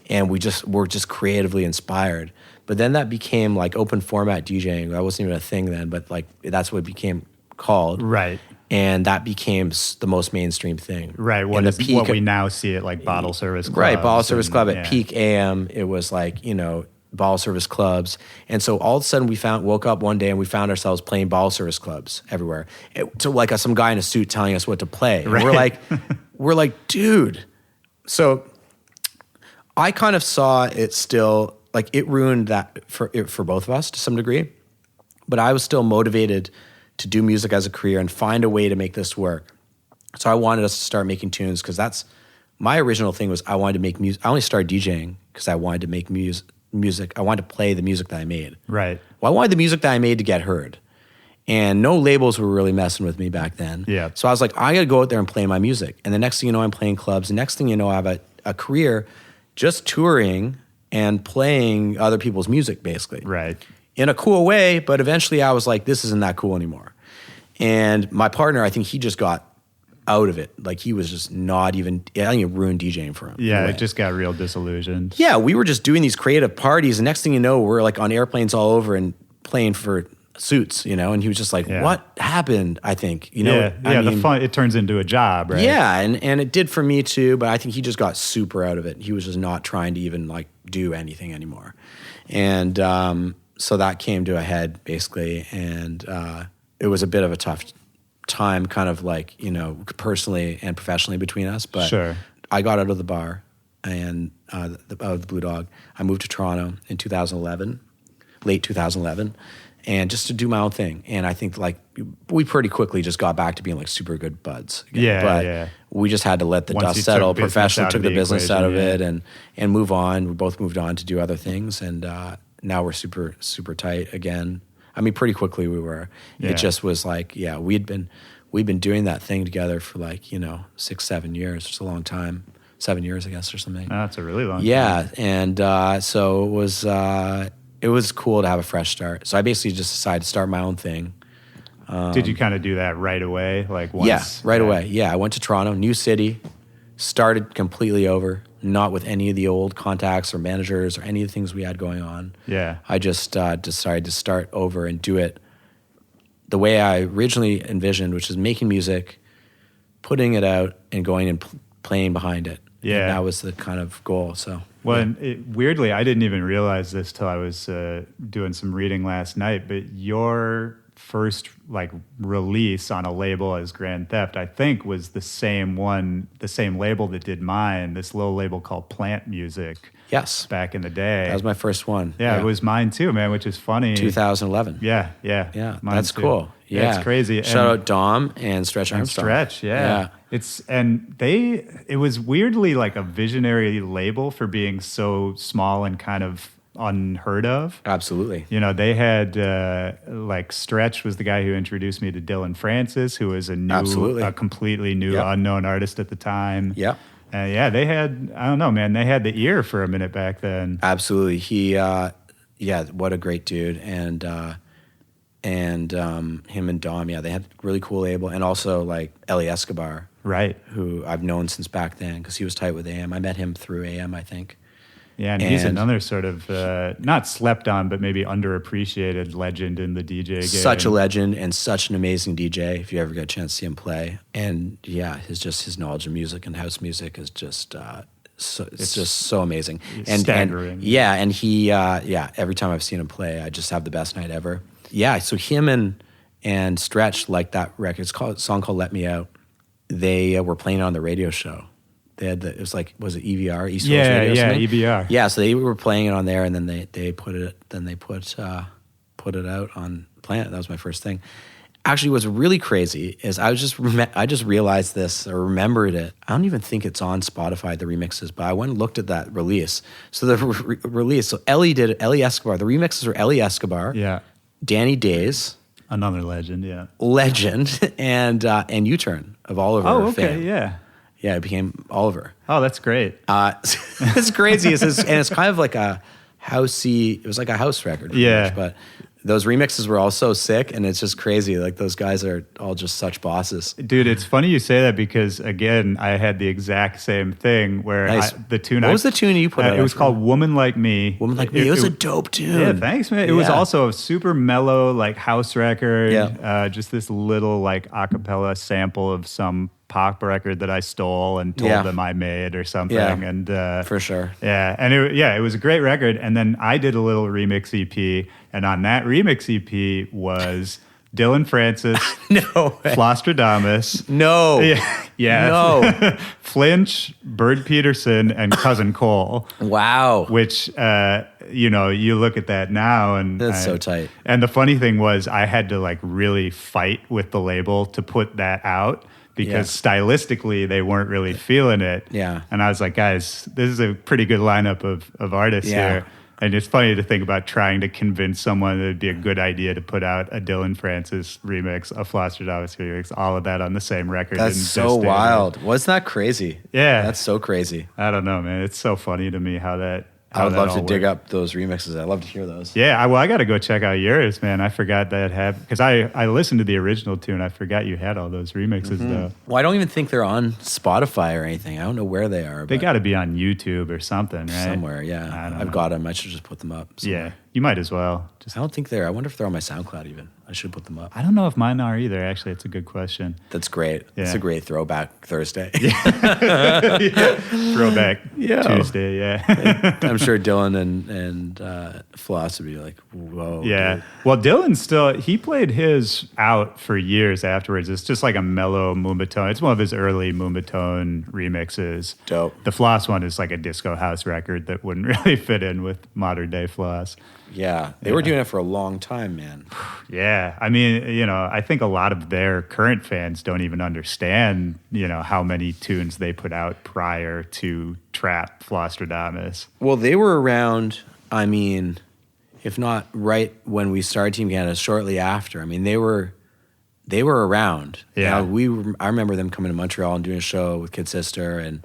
And we're just creatively inspired. But then that became like open format DJing. That wasn't even a thing then, but like that's what it became called. Right. And that became the most mainstream thing. Right. What we now see at like bottle service clubs. Right. Bottle service club at peak AM. It was like, bottle service clubs. And so all of a sudden woke up one day and we found ourselves playing bottle service clubs everywhere. So like some guy in a suit telling us what to play. And we're like, dude. So I kind of saw it still, like it ruined that for both of us to some degree. But I was still motivated to do music as a career and find a way to make this work. So I wanted us to start making tunes, because that's my original thing was I wanted to make music. I only started DJing because I wanted to make music. I wanted to play the music that I made. Right. Well, I wanted the music that I made to get heard. And no labels were really messing with me back then. Yeah. So I was like, I got to go out there and play my music. And the next thing you know, I'm playing clubs. The next thing you know, I have a career just touring and playing other people's music, basically. Right. In a cool way, but eventually I was like, this isn't that cool anymore. And my partner, I think he just got out of it. Like he was just not even, I think it ruined DJing for him. Yeah, it just got real disillusioned. Yeah, we were just doing these creative parties. The next thing you know, we're like on airplanes all over and playing for Suits, and he was just like, what happened? I think, the fun, it turns into a job, right? Yeah, and it did for me too, but I think he just got super out of it. He was just not trying to even like do anything anymore. And so that came to a head basically, and it was a bit of a tough time kind of like, personally and professionally between us, but sure. I got out of the bar and out of the Blue Dog. I moved to Toronto in 2011, late 2011. And just to do my own thing. And I think like we pretty quickly just got back to being like super good buds again. But we just had to let the dust settle. Professionally took the business out of it and move on. We both moved on to do other things. And now we're super, super tight again. I mean, pretty quickly we were. Yeah. It just was like, we've been doing that thing together for like, 6-7 years. It's a long time. 7 years, I guess, or something. Oh, that's a really long time. Yeah. And so it was cool to have a fresh start. So I basically just decided to start my own thing. Did you kind of do that right away? Like once? Yeah, right away. Yeah, I went to Toronto, new city, started completely over, not with any of the old contacts or managers or any of the things we had going on. Yeah. I just decided to start over and do it the way I originally envisioned, which is making music, putting it out, and going and playing behind it. Yeah. And that was the kind of goal, so... Well, weirdly, I didn't even realize this till I was doing some reading last night, but your first like release on a label as Grandtheft, I think, was the same label that did mine, this little label called Plant Music. Yes. Back in the day. That was my first one. Yeah, it was mine too, man, which is funny. 2011. Yeah. That's too. Cool. Yeah, it's crazy. Shout out Dom and Stretch Armstrong. Stretch, yeah. It was weirdly like a visionary label for being so small and kind of unheard of. Absolutely. They had like Stretch was the guy who introduced me to Dylan Francis, who was a completely new, unknown artist at the time. Yeah. They had, I don't know, man, they had the ear for a minute back then. Absolutely. He, what a great dude. And him and Dom, they had a really cool label. And also like Ellie Escobar. Right. Who I've known since back then because he was tight with AM. I met him through AM, I think. Yeah, and he's another sort of, not slept on, but maybe underappreciated legend in the DJ game. Such a legend and such an amazing DJ if you ever get a chance to see him play. And his knowledge of music and house music is just, it's just so amazing. And staggering. And he, every time I've seen him play, I just have the best night ever. Yeah, so him and Stretch like that record. It's a song called Let Me Out. They were playing it on the radio show. They had was it EVR, East Coast Radio? Yeah, EVR. Yeah, so they were playing it on there, and then they put it out on Planet. That was my first thing. Actually, what's really crazy is I just realized this or remembered it. I don't even think it's on Spotify, the remixes, but I went and looked at that release. So the release, so Ellie Escobar. The remixes were Ellie Escobar, Danny Days, another legend, and U-Turn of Oliver. Oh, okay, fame. Yeah, it became Oliver. Oh, that's great. It's crazy. And it's kind of like a housey, it was like a house record. Much, but those remixes were all so sick, and it's just crazy. Like, those guys are all just such bosses. Dude, it's funny you say that because, again, I had the exact same thing where the tune... What was the tune you put out? It was called Woman Like Me. Woman Like Me. It was a dope tune. Yeah, thanks, man. It was also a super mellow, like, house record. Yeah. Just this little, like, a cappella sample of some pop record that I stole and told them I made or something. Yeah, and for sure. Yeah, and it was a great record. And then I did a little remix EP, and on that remix EP was Dylan Francis, Flostradamus, Flinch, Bird Peterson, and Cousin Cole. Wow. Which you look at that now and that's so tight. And the funny thing was I had to like really fight with the label to put that out. Because stylistically, they weren't really feeling it. Yeah. And I was like, guys, this is a pretty good lineup of artists here. And it's funny to think about trying to convince someone that it'd be a good idea to put out a Dylan Francis remix, a Flostradamus remix, all of that on the same record. That's so wild. Wasn't that crazy? Yeah. That's so crazy. I don't know, man. It's so funny to me how that... I would love to dig up those remixes. I'd love to hear those. Yeah, I got to go check out yours, man. I forgot that had... Because I listened to the original tune. I forgot you had all those remixes, though. Well, I don't even think they're on Spotify or anything. I don't know where they are. They got to be on YouTube or something, right? Somewhere, yeah. I've got them. I should just put them up somewhere. Yeah. You might as well. I don't think I wonder if they're on my SoundCloud even. I should put them up. I don't know if mine are either. Actually, it's a good question. That's great. Yeah. It's a great throwback Thursday. Throwback Tuesday, yeah. I'm sure Dylan and Floss would be like, whoa. Yeah. Dude. Well, Dylan he played his out for years afterwards. It's just like a mellow Moombahton. It's one of his early Moombahton remixes. Dope. The Floss one is like a disco house record that wouldn't really fit in with modern day Floss. Yeah. They were doing it for a long time, man. Yeah. I mean, I think a lot of their current fans don't even understand, how many tunes they put out prior to Trap Flosstradamus. Well, they were around, I mean, if not right when we started Team Canada, shortly after. I mean, they were around. Yeah. I remember them coming to Montreal and doing a show with Kid Sister and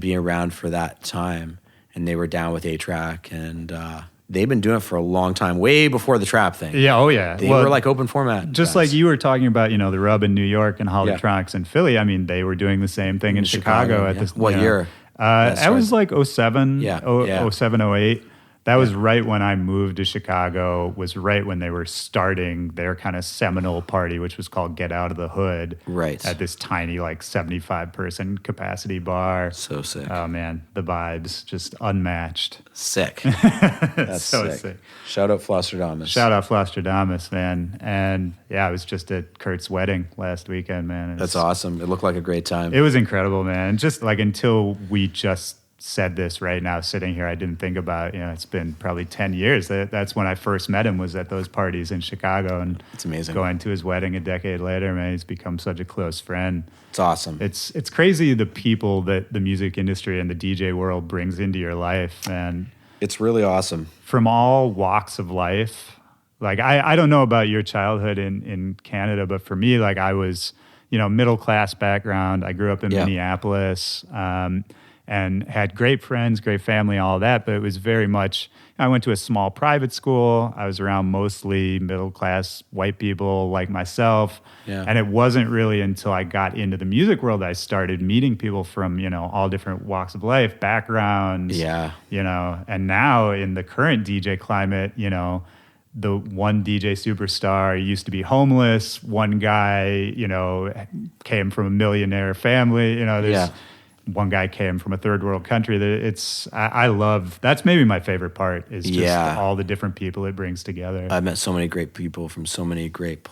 being around for that time. And they were down with A-Track and they've been doing it for a long time, way before the Trap thing. Yeah, oh yeah. They were like open format. Just guys. like you were talking about, the Rub in New York and Holotronics in Philly. I mean, they were doing the same thing in Chicago at this. What year? That was like 07, Yeah. 07, 08. That was right when I moved to Chicago, was right when they were starting their kind of seminal party, which was called Get Out of the Hood. Right. At this tiny, like 75-person capacity bar. So sick. Oh, man. The vibes just unmatched. Sick. That's so sick. Shout out Flosstradamus. Shout out Flosstradamus, man. And yeah, I was just at Kurt's wedding last weekend, man. That's awesome. It looked like a great time. It was incredible, man. Just like until we just said this right now, sitting here, I didn't think about, it's been probably 10 years. That's when I first met him, was at those parties in Chicago. And it's amazing. Going to his wedding a decade later, man, he's become such a close friend. It's awesome. It's crazy the people that the music industry and the DJ world brings into your life. And it's really awesome. From all walks of life. Like, I don't know about your childhood in Canada, but for me, like, I was, middle class background. I grew up in Minneapolis. And had great friends, great family, all that. But it was very much, I went to a small private school. I was around mostly middle-class white people like myself. Yeah. And it wasn't really until I got into the music world that I started meeting people from, all different walks of life, backgrounds. Yeah. And now in the current DJ climate, the one DJ superstar used to be homeless. One guy, came from a millionaire family. There's one guy came from a third world country. I love, that's maybe my favorite part, is just all the different people it brings together. I've met so many great people from so many great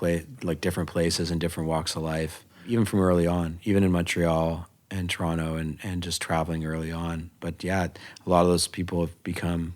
different places and different walks of life, even from early on, even in Montreal and Toronto and just traveling early on. But yeah, a lot of those people have become,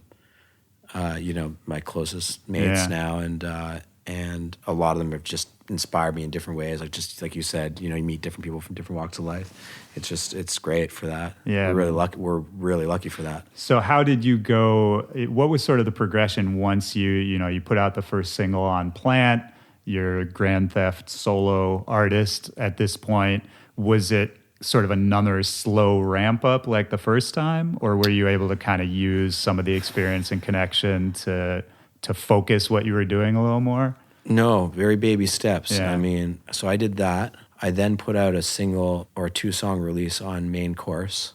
my closest mates now. And a lot of them have just inspired me in different ways. Like you said, you meet different people from different walks of life. It's great for that. Yeah. We're really lucky for that. So how did you go, what was sort of the progression once you put out the first single on Plant, you're a Grandtheft solo artist at this point? Was it sort of another slow ramp up like the first time? Or were you able to kind of use some of the experience and connection to focus what you were doing a little more? No, very baby steps. Yeah. I mean, so I did that. I then put out a single or a 2-song release on Main Course,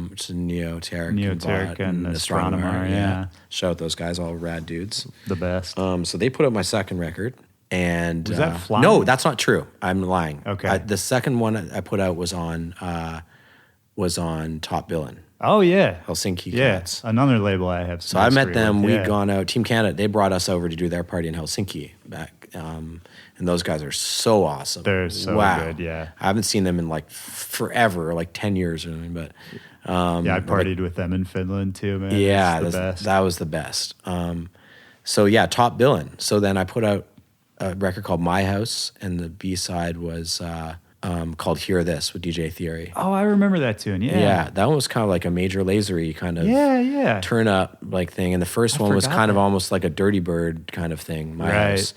which is Neoteric and Astronomer. Yeah. Shout out those guys, all rad dudes. The best. So they put out my second record. And was that Flying? No, that's not true. I'm lying. Okay. The second one I put out was on Top Billin'. Oh, yeah. Helsinki Yeah, Cats. another label I have. So I met them. We'd gone out. Team Canada, they brought us over to do their party in Helsinki back. And those guys are so awesome. They're so good, yeah. I haven't seen them in like forever, like 10 years or something. But I partied with them in Finland too, man. Yeah, the best. That was the best. So yeah, Top Billin'. So then I put out a record called My House, and the B-side was called Hear This with DJ Theory. Oh, I remember that tune. Yeah, that one was kind of like a Major Lazery kind of turn up like thing, and the first one was kind of almost like a Dirty Bird kind of thing. My House,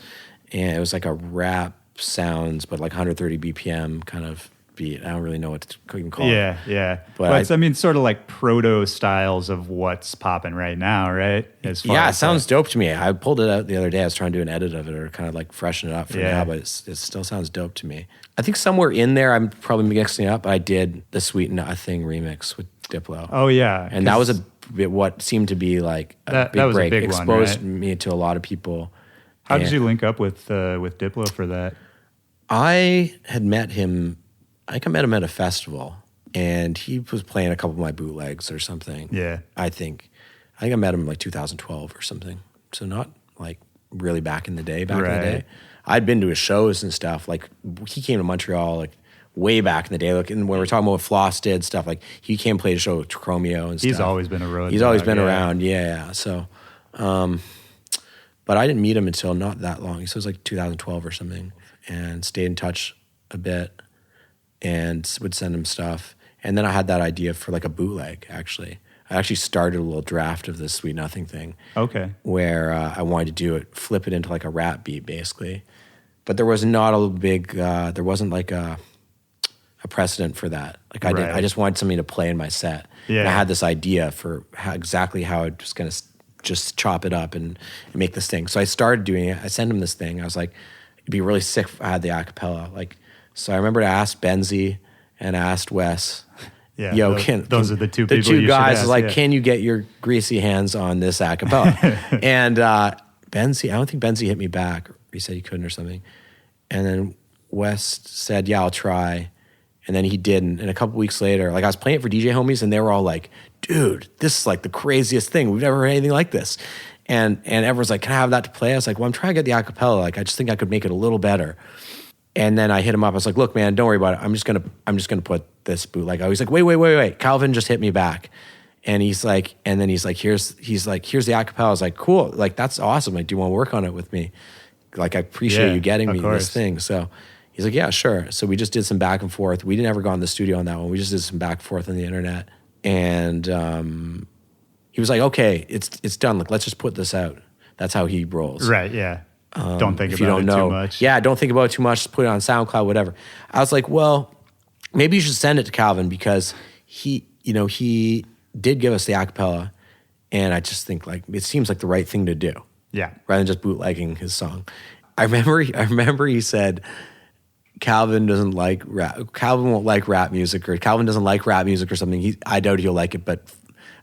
and it was like a rap sounds, but like 130 BPM kind of beat. I don't really know what to even call it. Yeah. But it's sort of like proto styles of what's popping right now, right? It sounds dope to me. I pulled it out the other day. I was trying to do an edit of it or kind of like freshen it up for now, but it still sounds dope to me. I think somewhere in there, I'm probably mixing it up, but I did the Sweet Nothing remix with Diplo. Oh, yeah. And that was a what seemed to be like a That big was a break. big one, Exposed right? me to a lot of people. How did And you link up with Diplo for that? I had met him. I think I met him at a festival, and he was playing a couple of my bootlegs or something. Yeah. I think I met him in like 2012 or something. So not like really back in the day. Back in the day, I'd been to his shows and stuff. Like he came to Montreal like way back in the day. Like, and when we're talking about what Floss did stuff, like he came play a show with Chromeo and stuff. He's always been a road. He's dog, always been yeah. around. Yeah. So, but I didn't meet him until not that long. So it was like 2012 or something, and stayed in touch a bit and would send him stuff. And then I had that idea for like a bootleg, actually. I actually started a little draft of this Sweet Nothing thing. Okay. Where I wanted to do it, flip it into like a rap beat, basically. But there was not a big, there wasn't like a precedent for that. Like I just wanted something to play in my set. Yeah. And I had this idea for exactly how I was going to just chop it up and make this thing. So I started doing it. I sent him this thing. I was like, it'd be really sick if I had the acapella. Like, so I remember I asked Benzie and I asked Wes. Yeah, Yo, those are the two people. The two you guys should was like, ask, yeah. can you get your greasy hands on this acapella? And Benzie, I don't think Benzie hit me back. He said he couldn't or something. And then Wes said, yeah, I'll try. And then he didn't. And a couple weeks later, like I was playing it for DJ homies, and they were all like, dude, this is like the craziest thing. We've never heard anything like this. And everyone's like, can I have that to play? I was like, well, I'm trying to get the acapella. Like, I just think I could make it a little better. And then I hit him up. I was like, look, man, don't worry about it. I'm just gonna put this bootleg out. He's like, wait. Calvin just hit me back. And he's like, here's the acapella. I was like, cool. Like, that's awesome. Like, do you want to work on it with me? Like, I appreciate you getting me this thing. So he's like, yeah, sure. So we just did some back and forth. We didn't ever go in the studio on that one. We just did some back and forth on the internet. And he was like, okay, it's done. Like, let's just put this out. That's how he rolls. Right, yeah. Don't think about it too much. Yeah, don't think about it too much. Just put it on SoundCloud, whatever. I was like, well, maybe you should send it to Calvin because he did give us the acapella, and I just think like it seems like the right thing to do. Yeah. Rather than just bootlegging his song. I remember he said Calvin doesn't like rap. Calvin won't like rap music, or Calvin doesn't like rap music or something. I doubt he'll like it, but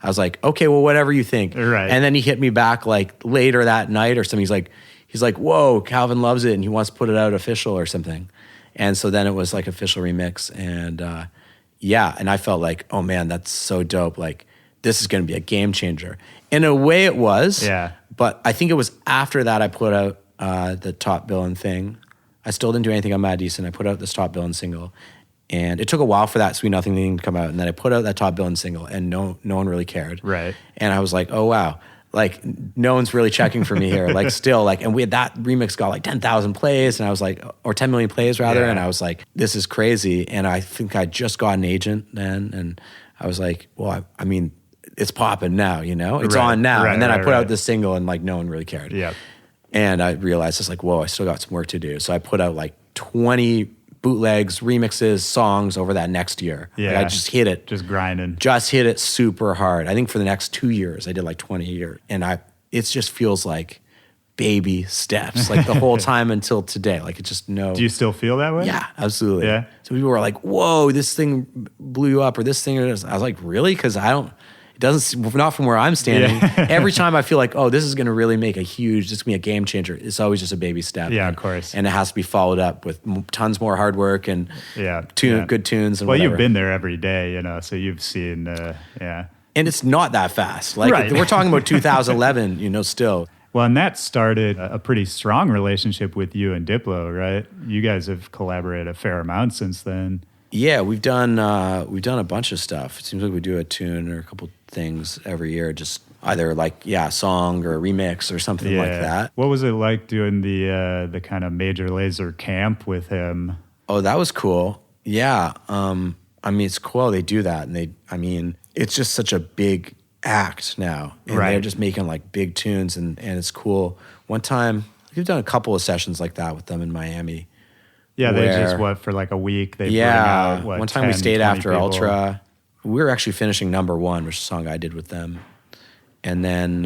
I was like, okay, well, whatever you think. Right. And then he hit me back like later that night or something. He's like, whoa, Calvin loves it and he wants to put it out official or something. And so then it was like official remix. And and I felt like, oh man, that's so dope. Like, this is going to be a game changer. In a way it was. Yeah. But I think it was after that I put out the Top Billin' thing. I still didn't do anything on Mad Decent. I put out this Top Billin' single. And it took a while for that Sweet Nothing thing to come out. And then I put out that Top Billin' single and no one really cared. Right. And I was like, oh wow. Like, no one's really checking for me here. Like, still, like, and that remix got like 10,000 plays, and I was like, or 10 million plays rather, and I was like, this is crazy. And I think I just got an agent then, and I was like, well, I mean, it's popping now, it's on now. And then I put out this single, and like, no one really cared. Yeah. And I realized it's like, whoa, I still got some work to do. So I put out like 20 bootlegs, remixes, songs over that next year. Yeah. Like, I just hit it. Just grinding. Just hit it super hard. I think for the next 2 years, I did like 20 a year. And it just feels like baby steps, like the whole time until today. Like, Do you still feel that way? Yeah, absolutely. Yeah. So people were like, whoa, this thing blew you up, or this thing. I was like, really? Because not from where I'm standing. Yeah. Every time I feel like, oh, this is going to really make this is going to be a game changer, it's always just a baby step. Yeah, of course. And it has to be followed up with tons more hard work and good tunes and well, whatever. you've been there every day, so you've seen, And it's not that fast. Like, right. We're talking about 2011, still. Well, and that started a pretty strong relationship with you and Diplo, right? You guys have collaborated a fair amount since then. Yeah, we've done a bunch of stuff. It seems like we do a tune or a couple things every year, just either like a song or a remix or something like that. What was it like doing the kind of Major Lazer camp with him? Oh, that was cool. Yeah, I mean, it's cool they do that, and it's just such a big act now, and they're just making like big tunes, and it's cool. One time, we've done a couple of sessions like that with them in Miami. Yeah, they just, for like a week, they bring out, one time 10, we stayed after people. Ultra. We were actually finishing Number One, which is a song I did with them. And then,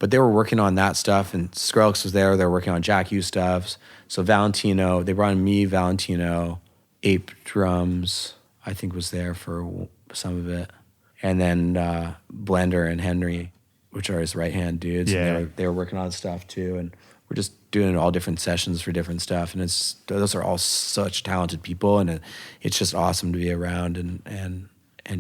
but they were working on that stuff, and Skrillex was there. They were working on Jack U stuff. So Valentino, they brought in me, Valentino, Ape Drums, I think was there for some of it. and then Blender and Henry, which are his right-hand dudes. Yeah. And they were working on stuff too, and we're just doing all different sessions for different stuff. And those are all such talented people, and it's just awesome to be around and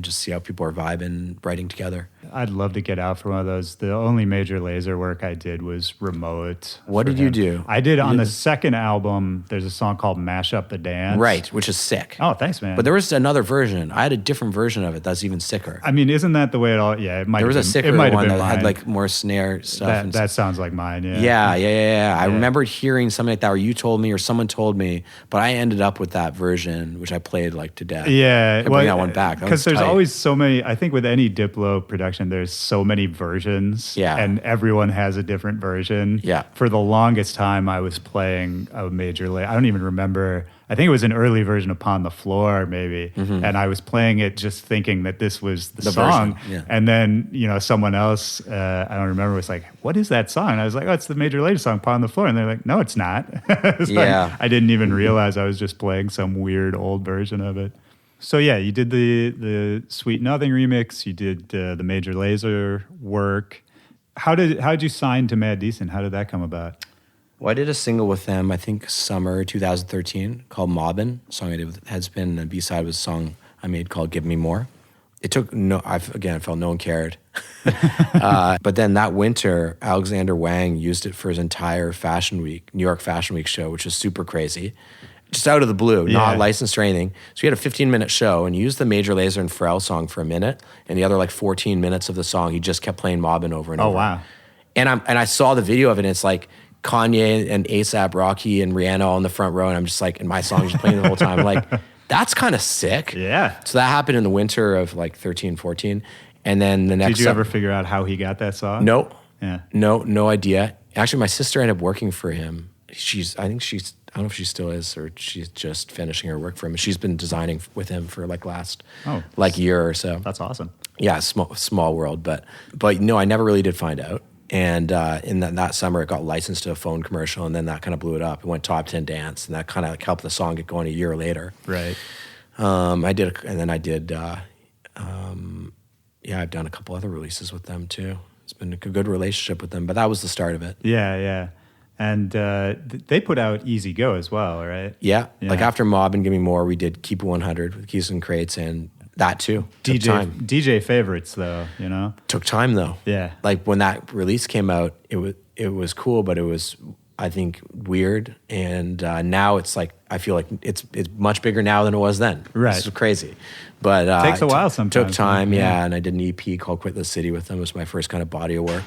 just see how people are vibing, writing together. I'd love to get out for one of those. The only Major Lazer work I did was remote. What did you do? I did on the second album, there's a song called Mash Up the Dance. Right, which is sick. Oh, thanks, man. But there was another version. I had a different version of it that's even sicker. I mean, isn't that the way it all... Yeah, it might There was have a been, sicker it might have one been that mine. had like more snare stuff. That sounds like mine, yeah. Yeah. I remember hearing something like that, or you told me, or someone told me, but I ended up with that version, which I played like to death. Yeah. I bring that one back. Because there's always so many... I think with any Diplo production, there's so many versions. Yeah. And everyone has a different version. Yeah. For the longest time, I was playing a Major Lazer. I don't even remember. I think it was an early version of Upon the Floor, maybe. Mm-hmm. And I was playing it just thinking that this was the song. Version. Yeah. And then, someone else, I don't remember, was like, what is that song? And I was like, oh, it's the Major Lazer song, Upon the Floor. And they're like, no, it's not. It's like, I didn't even realize I was just playing some weird old version of it. So yeah, you did the Sweet Nothing remix. You did the Major Lazer work. How did you sign to Mad Decent? How did that come about? Well, I did a single with them, I think summer 2013, called Mobbin'. A song I did with Headspin. The B-side was a song I made called Give Me More. It took I felt no one cared. But then that winter, Alexander Wang used it for his entire New York Fashion Week show, which was super crazy. Just out of the blue, not licensed or anything. So he had a 15-minute show and used the Major Lazer and Pharrell song for a minute, and the other like 14 minutes of the song, he just kept playing Mobbin' over and over. Oh, wow. And I saw the video of it, and it's like Kanye and A$AP Rocky and Rihanna all in the front row, and I'm just like, and my song just playing the whole time. Like, that's kind of sick. Yeah. So that happened in the winter of like 13, 14. And then the next... Did you ever figure out how he got that song? No. Yeah. No idea. Actually, my sister ended up working for him. I don't know if she still is, or she's just finishing her work for him. She's been designing with him for like last year or so. That's awesome. Yeah, small world, but no, I never really did find out. And in that summer, it got licensed to a phone commercial, and then that kind of blew it up. It went top 10 dance, and that kind of like helped the song get going a year later. Right. I've done a couple other releases with them too. It's been a good relationship with them, but that was the start of it. Yeah. And they put out Easy Go as well, right? Yeah. Like after Mob and Give Me More, we did Keep It 100 with Keys and Crates, and that too. Took time. DJ favorites, though, Took time, though. Yeah. Like when that release came out, it was cool, but it was, I think, weird. And now it's like, I feel like it's much bigger now than it was then. Right. It's crazy. But it takes a while sometimes. Took time, yeah. And I did an EP called Quit the City with them. It was my first kind of body of work.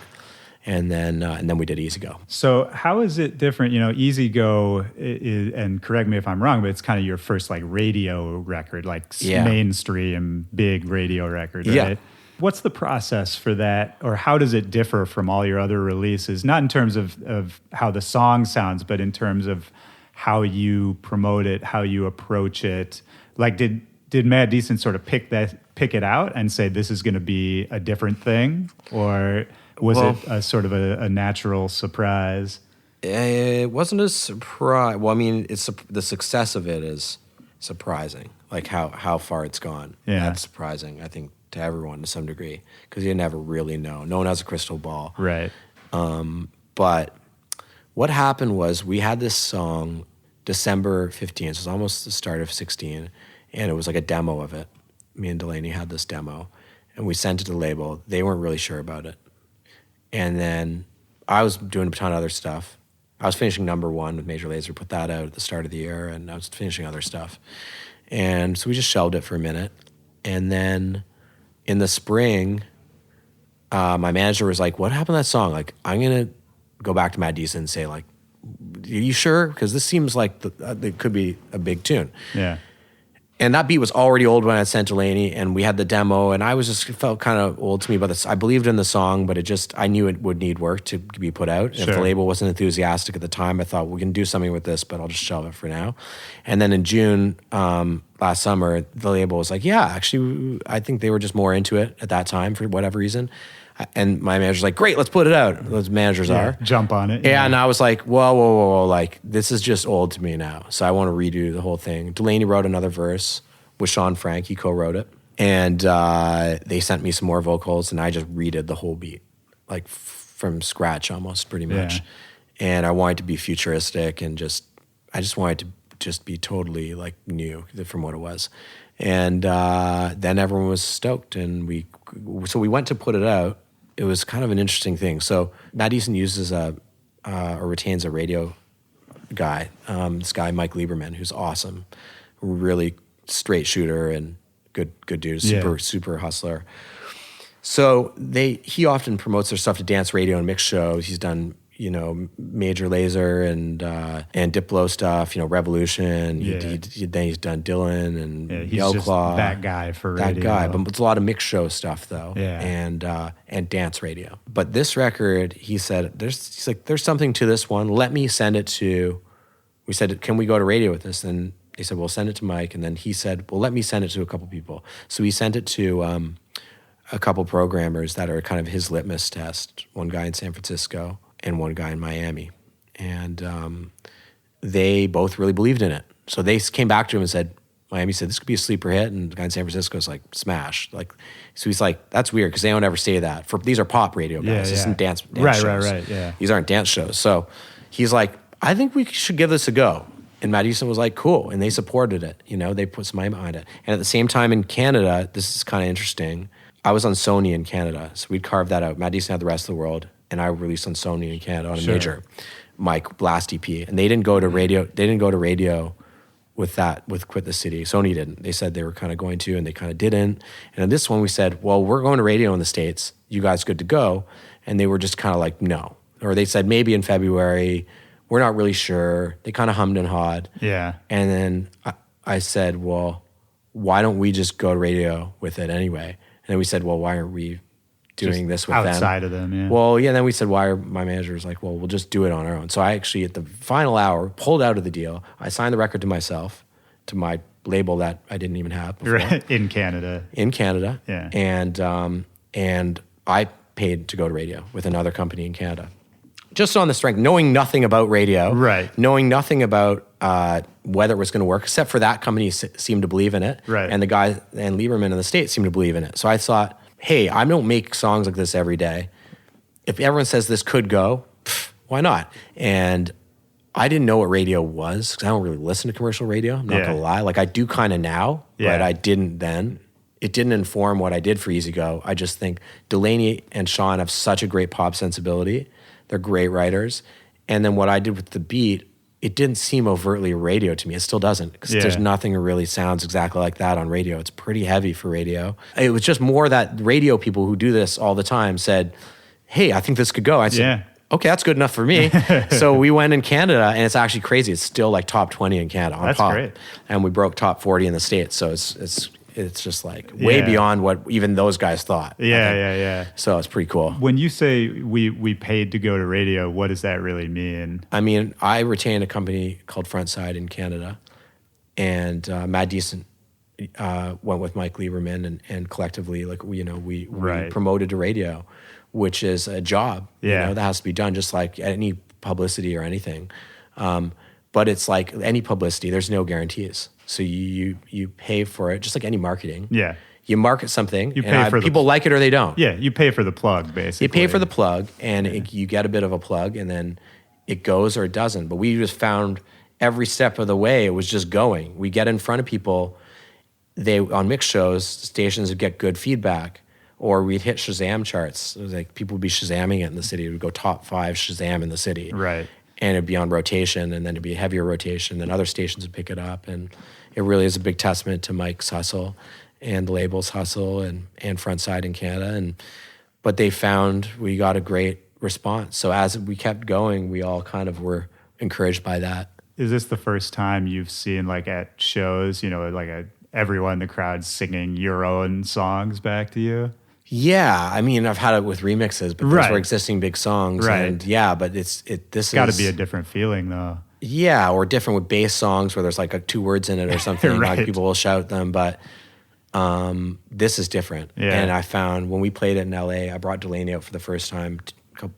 And then we did Easy Go. So how is it different? Easy Go is, and correct me if I'm wrong, but it's kind of your first like radio record, like mainstream big radio record, right? Yeah. What's the process for that, or how does it differ from all your other releases? Not in terms of how the song sounds, but in terms of how you promote it, how you approach it. Like, did Mad Decent sort of pick it out and say this is going to be a different thing, or was it a sort of a natural surprise? It wasn't a surprise. Well, I mean, the success of it is surprising, like how far it's gone. Yeah. That's surprising, I think, to everyone to some degree, because you never really know. No one has a crystal ball. Right. But what happened was we had this song December 15th, so it was almost the start of 16, and it was like a demo of it. Me and Delaney had this demo, and we sent it to the label. They weren't really sure about it. And then I was doing a ton of other stuff. I was finishing number 1 with Major Lazer, put that out at the start of the year, and I was finishing other stuff. And so we just shelved it for a minute. And then in the spring, my manager was like, what happened to that song? Like, I'm going to go back to Mad Decent and say, like, are you sure? Because this seems like it could be a big tune. Yeah. And that beat was already old when I sent Delaney, and we had the demo, and it felt kind of old to me, but I believed in the song, but I knew it would need work to be put out. And if the label wasn't enthusiastic at the time, I thought, we can do something with this, but I'll just shelve it for now. And then in June, last summer, the label was like, yeah, actually, I think they were just more into it at that time for whatever reason. And my manager's like, great, let's put it out. Those managers are. Jump on it. Yeah, and I was like, whoa, like, this is just old to me now. So I want to redo the whole thing. Delaney wrote another verse with Sean Frank. He co-wrote it. And they sent me some more vocals, and I just redid the whole beat, like from scratch almost, pretty much. And I wanted to be futuristic, and I just wanted to just be totally like new from what it was. And then everyone was stoked, and we went to put it out. It was kind of an interesting thing. So Matt Eason uses or retains a radio guy, this guy Mike Lieberman, who's awesome, really straight shooter and good dude, super hustler. So he often promotes their stuff to dance radio and mix shows. He's done Major Lazer and Diplo stuff, Revolution. Then he's done Dylan and he's just that guy for radio. That guy, but it's a lot of mix show stuff though, and dance radio. But this record, he said, there's something to this one. Let me send it to. We said, can we go to radio with this? And they said, well, send it to Mike. And then he said, well, let me send it to a couple people. So he sent it to a couple programmers that are kind of his litmus test. One guy in San Francisco and one guy in Miami. And they both really believed in it. So they came back to him and said, Miami said, this could be a sleeper hit. And the guy in San Francisco is like, smash. So he's like, that's weird because they don't ever say that. These are pop radio guys. This isn't dance shows. Right, yeah. These aren't dance shows. So he's like, I think we should give this a go. And Matt Eason was like, cool. And they supported it. They put some money behind it. And at the same time in Canada, this is kind of interesting. I was on Sony in Canada. So we'd carved that out. Matt Eason had the rest of the world. And I released on Sony in Canada on a major Mike Blast EP. And they didn't go to radio. They didn't go to radio with Quit the City. Sony didn't. They said they were kind of going to, and they kind of didn't. And on this one, we said, well, we're going to radio in the States. You guys good to go? And they were just kind of like, no. Or they said, maybe in February. We're not really sure. They kind of hummed and hawed. Yeah. And then I said, well, why don't we just go to radio with it anyway? And then we said, well, why aren't we doing this with them? Outside of them, yeah. Well, yeah, and then we said, why are my managers like, well, we'll just do it on our own. So I actually, at the final hour, pulled out of the deal. I signed the record to myself, to my label that I didn't even have before. Right. In Canada. Yeah. And I paid to go to radio with another company in Canada. Just on the strength, knowing nothing about radio, knowing nothing about whether it was going to work, except for that company seemed to believe in it, and the guy and Lieberman in the States seemed to believe in it. So I thought, hey, I don't make songs like this every day. If everyone says this could go, why not? And I didn't know what radio was because I don't really listen to commercial radio. I'm not gonna lie, like I do kind of now, but I didn't then. It didn't inform what I did for Easy Go. I just think Delaney and Sean have such a great pop sensibility. They're great writers. And then what I did with the beat, it didn't seem overtly radio to me. It still doesn't, because there's nothing that really sounds exactly like that on radio. It's pretty heavy for radio. It was just more that radio people who do this all the time said, hey, I think this could go. I said, okay, that's good enough for me. So we went in Canada, and it's actually crazy. It's still like top 20 in Canada on pop. Great. And we broke top 40 in the States. So it's just like way beyond what even those guys thought. Yeah. So it's pretty cool. When you say we paid to go to radio, what does that really mean? I mean, I retained a company called Frontside in Canada, and Matt Eason went with Mike Lieberman, and collectively, like we promoted to radio, which is a job. That has to be done, just like any publicity or anything. But it's like any publicity, there's no guarantees. So you pay for it, just like any marketing. Yeah. You market something, and people like it or they don't. Yeah, you pay for the plug, basically. You pay for the plug, and you get a bit of a plug, and then it goes or it doesn't. But we just found every step of the way it was just going. We get in front of people, on mix shows, stations would get good feedback, or we'd hit Shazam charts. It was like people would be Shazamming it in the city. It would go top 5 Shazam in the city. Right. And it'd be on rotation, and then it'd be a heavier rotation, and other stations would pick it up. And it really is a big testament to Mike's hustle and the label's hustle and Frontside in Canada. But they found we got a great response. So as we kept going, we all kind of were encouraged by that. Is this the first time you've seen, like at shows, everyone in the crowd singing your own songs back to you? Yeah, I mean, I've had it with remixes, but those were existing big songs, and but this got to be a different feeling, though. Yeah, or different with bass songs where there's like 2 words in it or something. Like people will shout them, but this is different. Yeah. And I found when we played it in LA, I brought Delaney out for the first time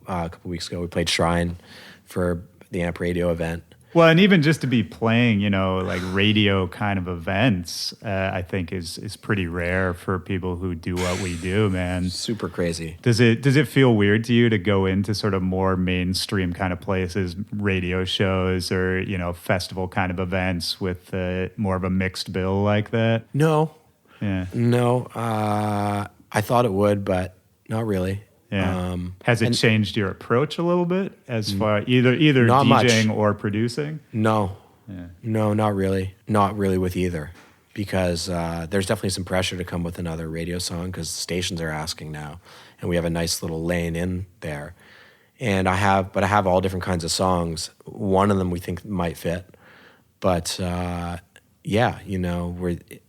a couple weeks ago. We played Shrine for the Amp Radio event, Well, and even just to be playing, like radio kind of events, I think is pretty rare for people who do what we do, man. Super crazy. Does it feel weird to you to go into sort of more mainstream kind of places, radio shows or, festival kind of events with more of a mixed bill like that? No. Yeah. No. I thought it would, but not really. Yeah. Has it changed your approach a little bit as far either not DJing much. or producing? No. Yeah. No, not really. Not really with either. Because there's definitely some pressure to come with another radio song because stations are asking now. And we have a nice little lane in there. And I have all different kinds of songs. One of them we think might fit. But yeah,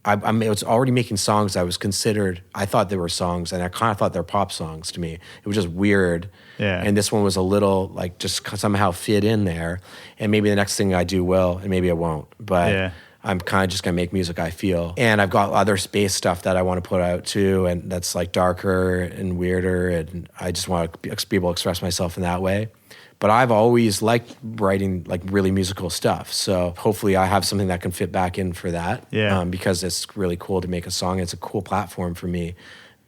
I was already making songs I thought they were songs, and I kind of thought they're pop songs to me. It was just weird. Yeah. And this one was a little, like, just somehow fit in there. And maybe the next thing I do will, and maybe I won't. But I'm kind of just going to make music I feel. And I've got other space stuff that I want to put out, too, and that's, like, darker and weirder, and I just want to be able to express myself in that way. But I've always liked writing like really musical stuff. So hopefully I have something that can fit back in for that. Yeah. Because it's really cool to make a song. It's a cool platform for me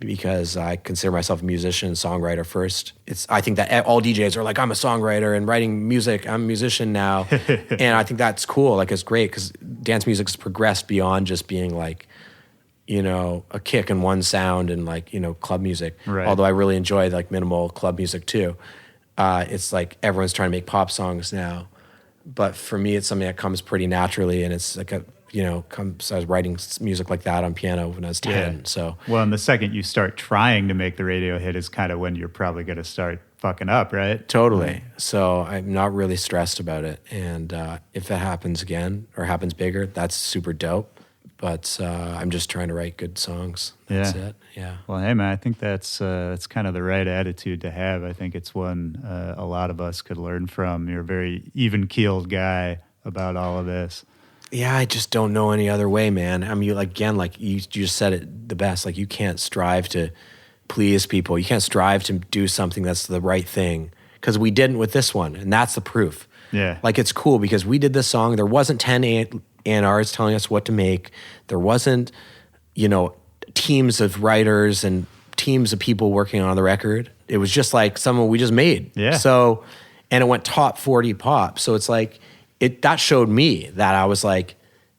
because I consider myself a musician, songwriter first. I think that all DJs are like, I'm a songwriter and writing music. I'm a musician now. And I think that's cool. Like, it's great because dance music has progressed beyond just being like, a kick and one sound and like, club music. Right. Although I really enjoy like minimal club music too. It's like everyone's trying to make pop songs now, but for me, it's something that comes pretty naturally, and it's like I was writing music like that on piano when I was 10. Yeah. So well, and the second you start trying to make the radio hit is kind of when you're probably going to start fucking up, right? totally. So I'm not really stressed about it, and if it happens again or happens bigger, that's super dope. But I'm just trying to write good songs. That's it. Yeah. Well, hey, man, I think that's kind of the right attitude to have. I think it's one a lot of us could learn from. You're a very even-keeled guy about all of this. Yeah, I just don't know any other way, man. I mean, you just said it the best. Like, you can't strive to please people. You can't strive to do something that's the right thing. Because we didn't with this one, and that's the proof. Yeah. Like, it's cool because we did this song. There wasn't 10 A&Rs telling us what to make. There wasn't, teams of writers and teams of people working on the record. It was just like someone we just made. Yeah. So, and it went top 40 pop. So it's like, that showed me that I was like,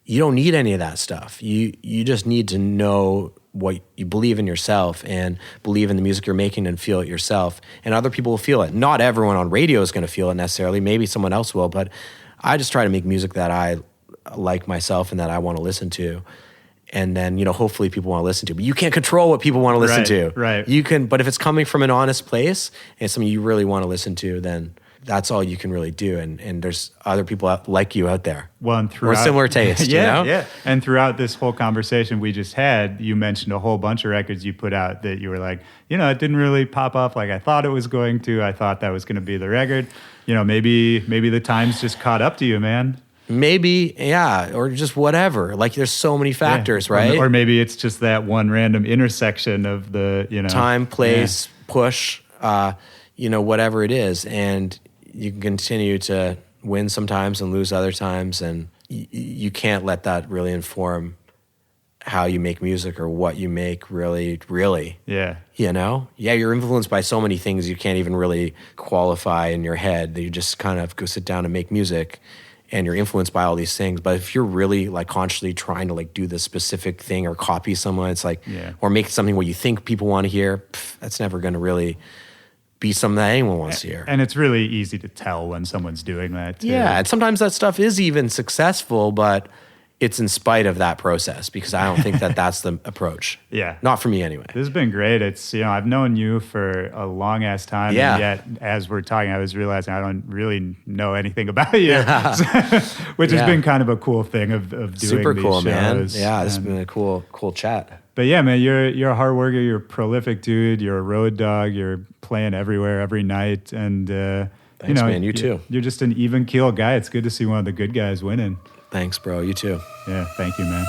you don't need any of that stuff. You just need to know what you believe in yourself and believe in the music you're making and feel it yourself. And other people will feel it. Not everyone on radio is going to feel it necessarily. Maybe someone else will, but I just try to make music that I like myself and that I want to listen to. And then, hopefully people want to listen to. But you can't control what people want to listen to. Right. You can, but if it's coming from an honest place and something you really want to listen to, then that's all you can really do. And there's other people like you out there. Well, and throughout, or similar taste, Yeah. And throughout this whole conversation we just had, you mentioned a whole bunch of records you put out that you were like, it didn't really pop up like I thought it was going to. I thought that was going to be the record. Maybe the times just caught up to you, man. Maybe, yeah, or just whatever. Like, there's so many factors, right? Or maybe it's just that one random intersection of the, time, place, push, whatever it is. And you can continue to win sometimes and lose other times. And you can't let that really inform how you make music or what you make really. Yeah. Yeah, you're influenced by so many things you can't even really qualify in your head. That you just kind of go sit down and make music. And you're influenced by all these things. But if you're really like consciously trying to like do this specific thing or copy someone, it's like, or make something what you think people want to hear, that's never going to really be something that anyone wants to hear. And it's really easy to tell when someone's doing that too. Yeah, and sometimes that stuff is even successful, but it's in spite of that process because I don't think that that's the approach. Yeah. Not for me anyway. This has been great. It's, I've known you for a long ass time. Yeah. And yet, as we're talking, I was realizing I don't really know anything about you, which has been kind of a cool thing of doing super these cool, shows. man. Yeah, this has been a cool chat. But yeah, man, you're a hard worker. You're a prolific dude. You're a road dog. You're playing everywhere, every night. And, Thanks, man. You too. You're just an even keel guy. It's good to see one of the good guys winning. Thanks, bro. You too. Yeah, thank you, man.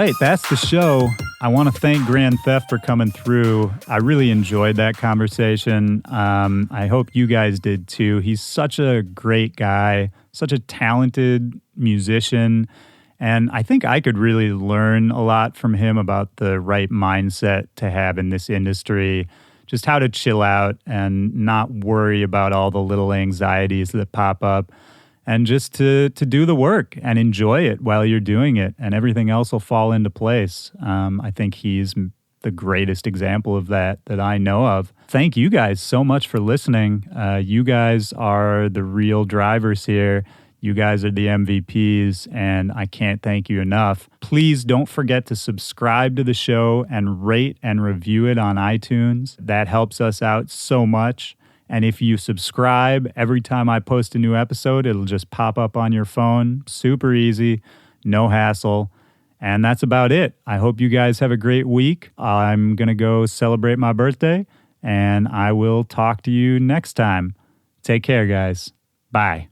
right, that's the show. I want to thank Grandtheft for coming through. I really enjoyed that conversation. I hope you guys did too. He's such a great guy, such a talented musician, and I think I could really learn a lot from him about the right mindset to have in this industry, just how to chill out and not worry about all the little anxieties that pop up, and just to do the work and enjoy it while you're doing it, and everything else will fall into place. I think he's the greatest example of that I know of. Thank you guys so much for listening. You guys are the real drivers here. You guys are the MVPs, and I can't thank you enough. Please don't forget to subscribe to the show and rate and review it on iTunes. That helps us out so much. And if you subscribe, every time I post a new episode, it'll just pop up on your phone. Super easy, no hassle. And that's about it. I hope you guys have a great week. I'm going to go celebrate my birthday, and I will talk to you next time. Take care, guys. Bye.